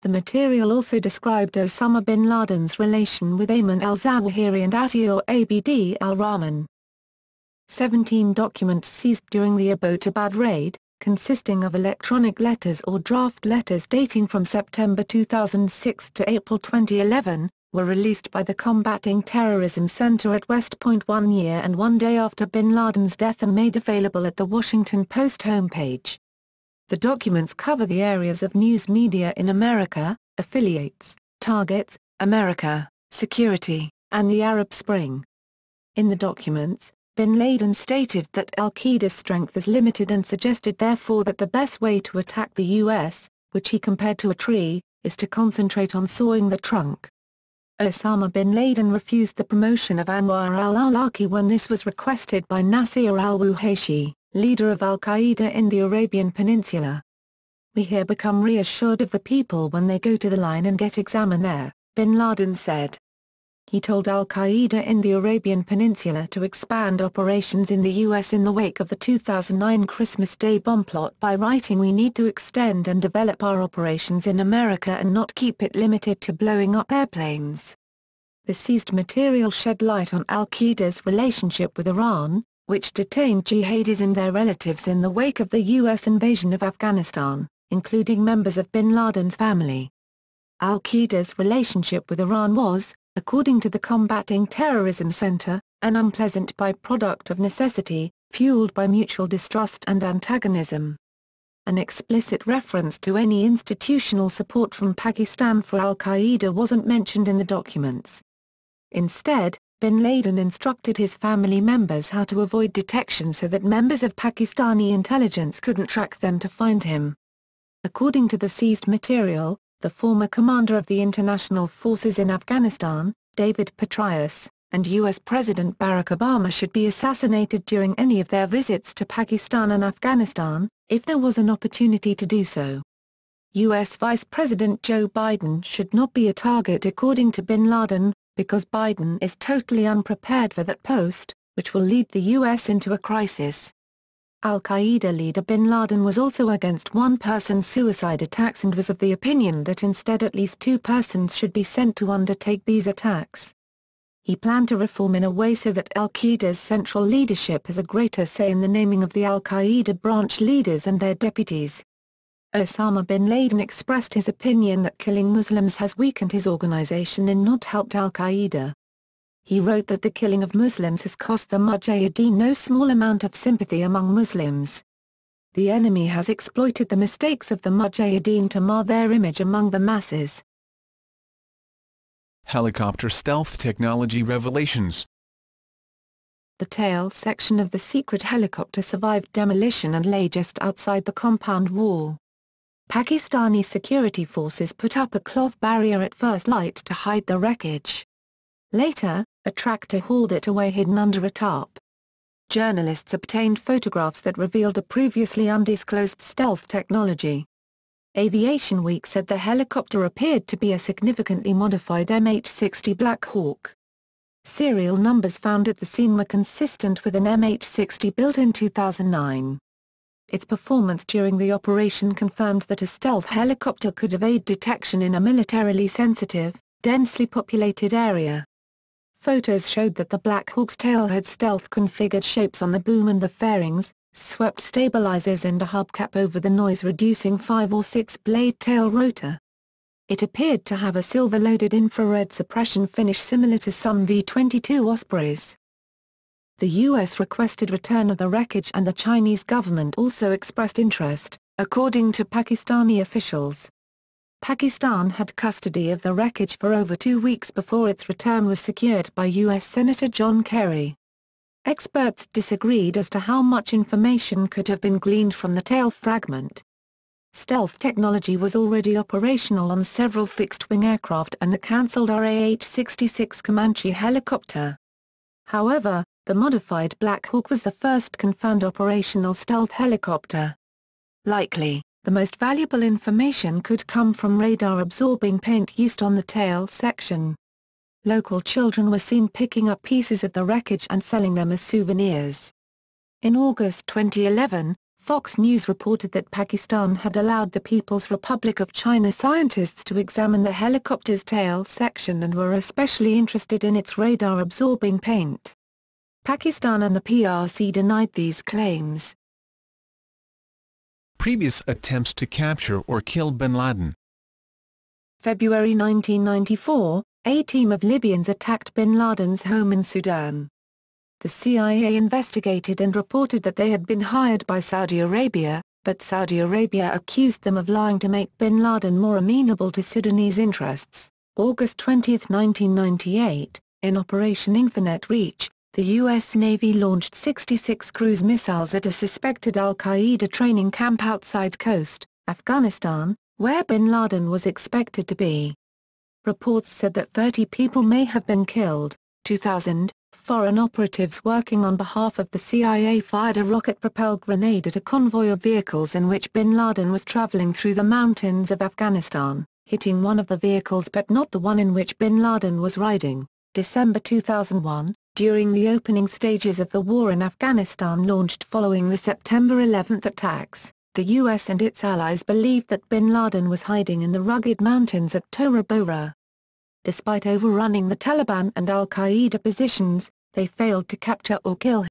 The material also described Osama bin Laden's relation with Ayman al-Zawahiri and Atiyah Abd al-Rahman. 17 documents seized during the Abbottabad raid, consisting of electronic letters or draft letters dating from September 2006 to April 2011, were released by the Combating Terrorism Center at West Point 1 year and 1 day after bin Laden's death and made available at the Washington Post homepage. The documents cover the areas of news media in America, affiliates, targets, America, security, and the Arab Spring. In the documents, bin Laden stated that al-Qaeda's strength is limited and suggested therefore that the best way to attack the U.S., which he compared to a tree, is to concentrate on sawing the trunk. Osama bin Laden refused the promotion of Anwar al-Awlaki when this was requested by Nasir al-Ruhaishi, leader of al-Qaeda in the Arabian Peninsula. "We here become reassured of the people when they go to the line and get examined there," bin Laden said. He told al-Qaeda in the Arabian Peninsula to expand operations in the U.S. in the wake of the 2009 Christmas Day bomb plot by writing, "We need to extend and develop our operations in America and not keep it limited to blowing up airplanes." The seized material shed light on al-Qaeda's relationship with Iran, which detained jihadis and their relatives in the wake of the U.S. invasion of Afghanistan, including members of bin Laden's family. Al-Qaeda's relationship with Iran was, according to the Combating Terrorism Center, an unpleasant byproduct of necessity, fueled by mutual distrust and antagonism. An explicit reference to any institutional support from Pakistan for al-Qaeda wasn't mentioned in the documents. Instead, bin Laden instructed his family members how to avoid detection so that members of Pakistani intelligence couldn't track them to find him. According to the seized material, the former commander of the international forces in Afghanistan, David Petraeus, and U.S. President Barack Obama should be assassinated during any of their visits to Pakistan and Afghanistan, if there was an opportunity to do so. U.S. Vice President Joe Biden should not be a target according to bin Laden, because Biden is totally unprepared for that post, which will lead the U.S. into a crisis. Al-Qaeda leader bin Laden was also against one-person suicide attacks and was of the opinion that instead at least 2 persons should be sent to undertake these attacks. He planned to reform in a way so that al-Qaeda's central leadership has a greater say in the naming of the al-Qaeda branch leaders and their deputies. Osama bin Laden expressed his opinion that killing Muslims has weakened his organization and not helped al-Qaeda. He wrote that the killing of Muslims has cost the Mujahideen no small amount of sympathy among Muslims. The enemy has exploited the mistakes of the Mujahideen to mar their image among the masses. Helicopter stealth technology revelations. The tail section of the secret helicopter survived demolition and lay just outside the compound wall. Pakistani security forces put up a cloth barrier at first light to hide the wreckage. Later, a tractor hauled it away hidden under a tarp. Journalists obtained photographs that revealed a previously undisclosed stealth technology. Aviation Week said the helicopter appeared to be a significantly modified MH-60 Black Hawk. Serial numbers found at the scene were consistent with an MH-60 built in 2009. Its performance during the operation confirmed that a stealth helicopter could evade detection in a militarily sensitive, densely populated area. Photos showed that the Black Hawk's tail had stealth-configured shapes on the boom and the fairings, swept stabilizers and a hubcap over the noise-reducing 5 or 6-blade tail rotor. It appeared to have a silver-loaded infrared suppression finish similar to some V-22 Ospreys. The U.S. requested return of the wreckage and the Chinese government also expressed interest, according to Pakistani officials. Pakistan had custody of the wreckage for over 2 weeks before its return was secured by U.S. Senator John Kerry. Experts disagreed as to how much information could have been gleaned from the tail fragment. Stealth technology was already operational on several fixed-wing aircraft and the cancelled RAH-66 Comanche helicopter. However, the modified Black Hawk was the first confirmed operational stealth helicopter. Likely, the most valuable information could come from radar-absorbing paint used on the tail section. Local children were seen picking up pieces of the wreckage and selling them as souvenirs. In August 2011, Fox News reported that Pakistan had allowed the People's Republic of China scientists to examine the helicopter's tail section and were especially interested in its radar-absorbing paint. Pakistan and the PRC denied these claims. Previous attempts to capture or kill bin Laden. February 1994, a team of Libyans attacked bin Laden's home in Sudan. The CIA investigated and reported that they had been hired by Saudi Arabia, but Saudi Arabia accused them of lying to make bin Laden more amenable to Sudanese interests. August 20, 1998, in Operation Infinite Reach, the U.S. Navy launched 66 cruise missiles at a suspected al-Qaeda training camp outside Khost, Afghanistan, where bin Laden was expected to be. Reports said that 30 people may have been killed. 2000, foreign operatives working on behalf of the CIA fired a rocket-propelled grenade at a convoy of vehicles in which bin Laden was traveling through the mountains of Afghanistan, hitting one of the vehicles but not the one in which bin Laden was riding. December 2001, during the opening stages of the war in Afghanistan launched following the September 11 attacks, the U.S. and its allies believed that bin Laden was hiding in the rugged mountains at Tora Bora. Despite overrunning the Taliban and al-Qaeda positions, they failed to capture or kill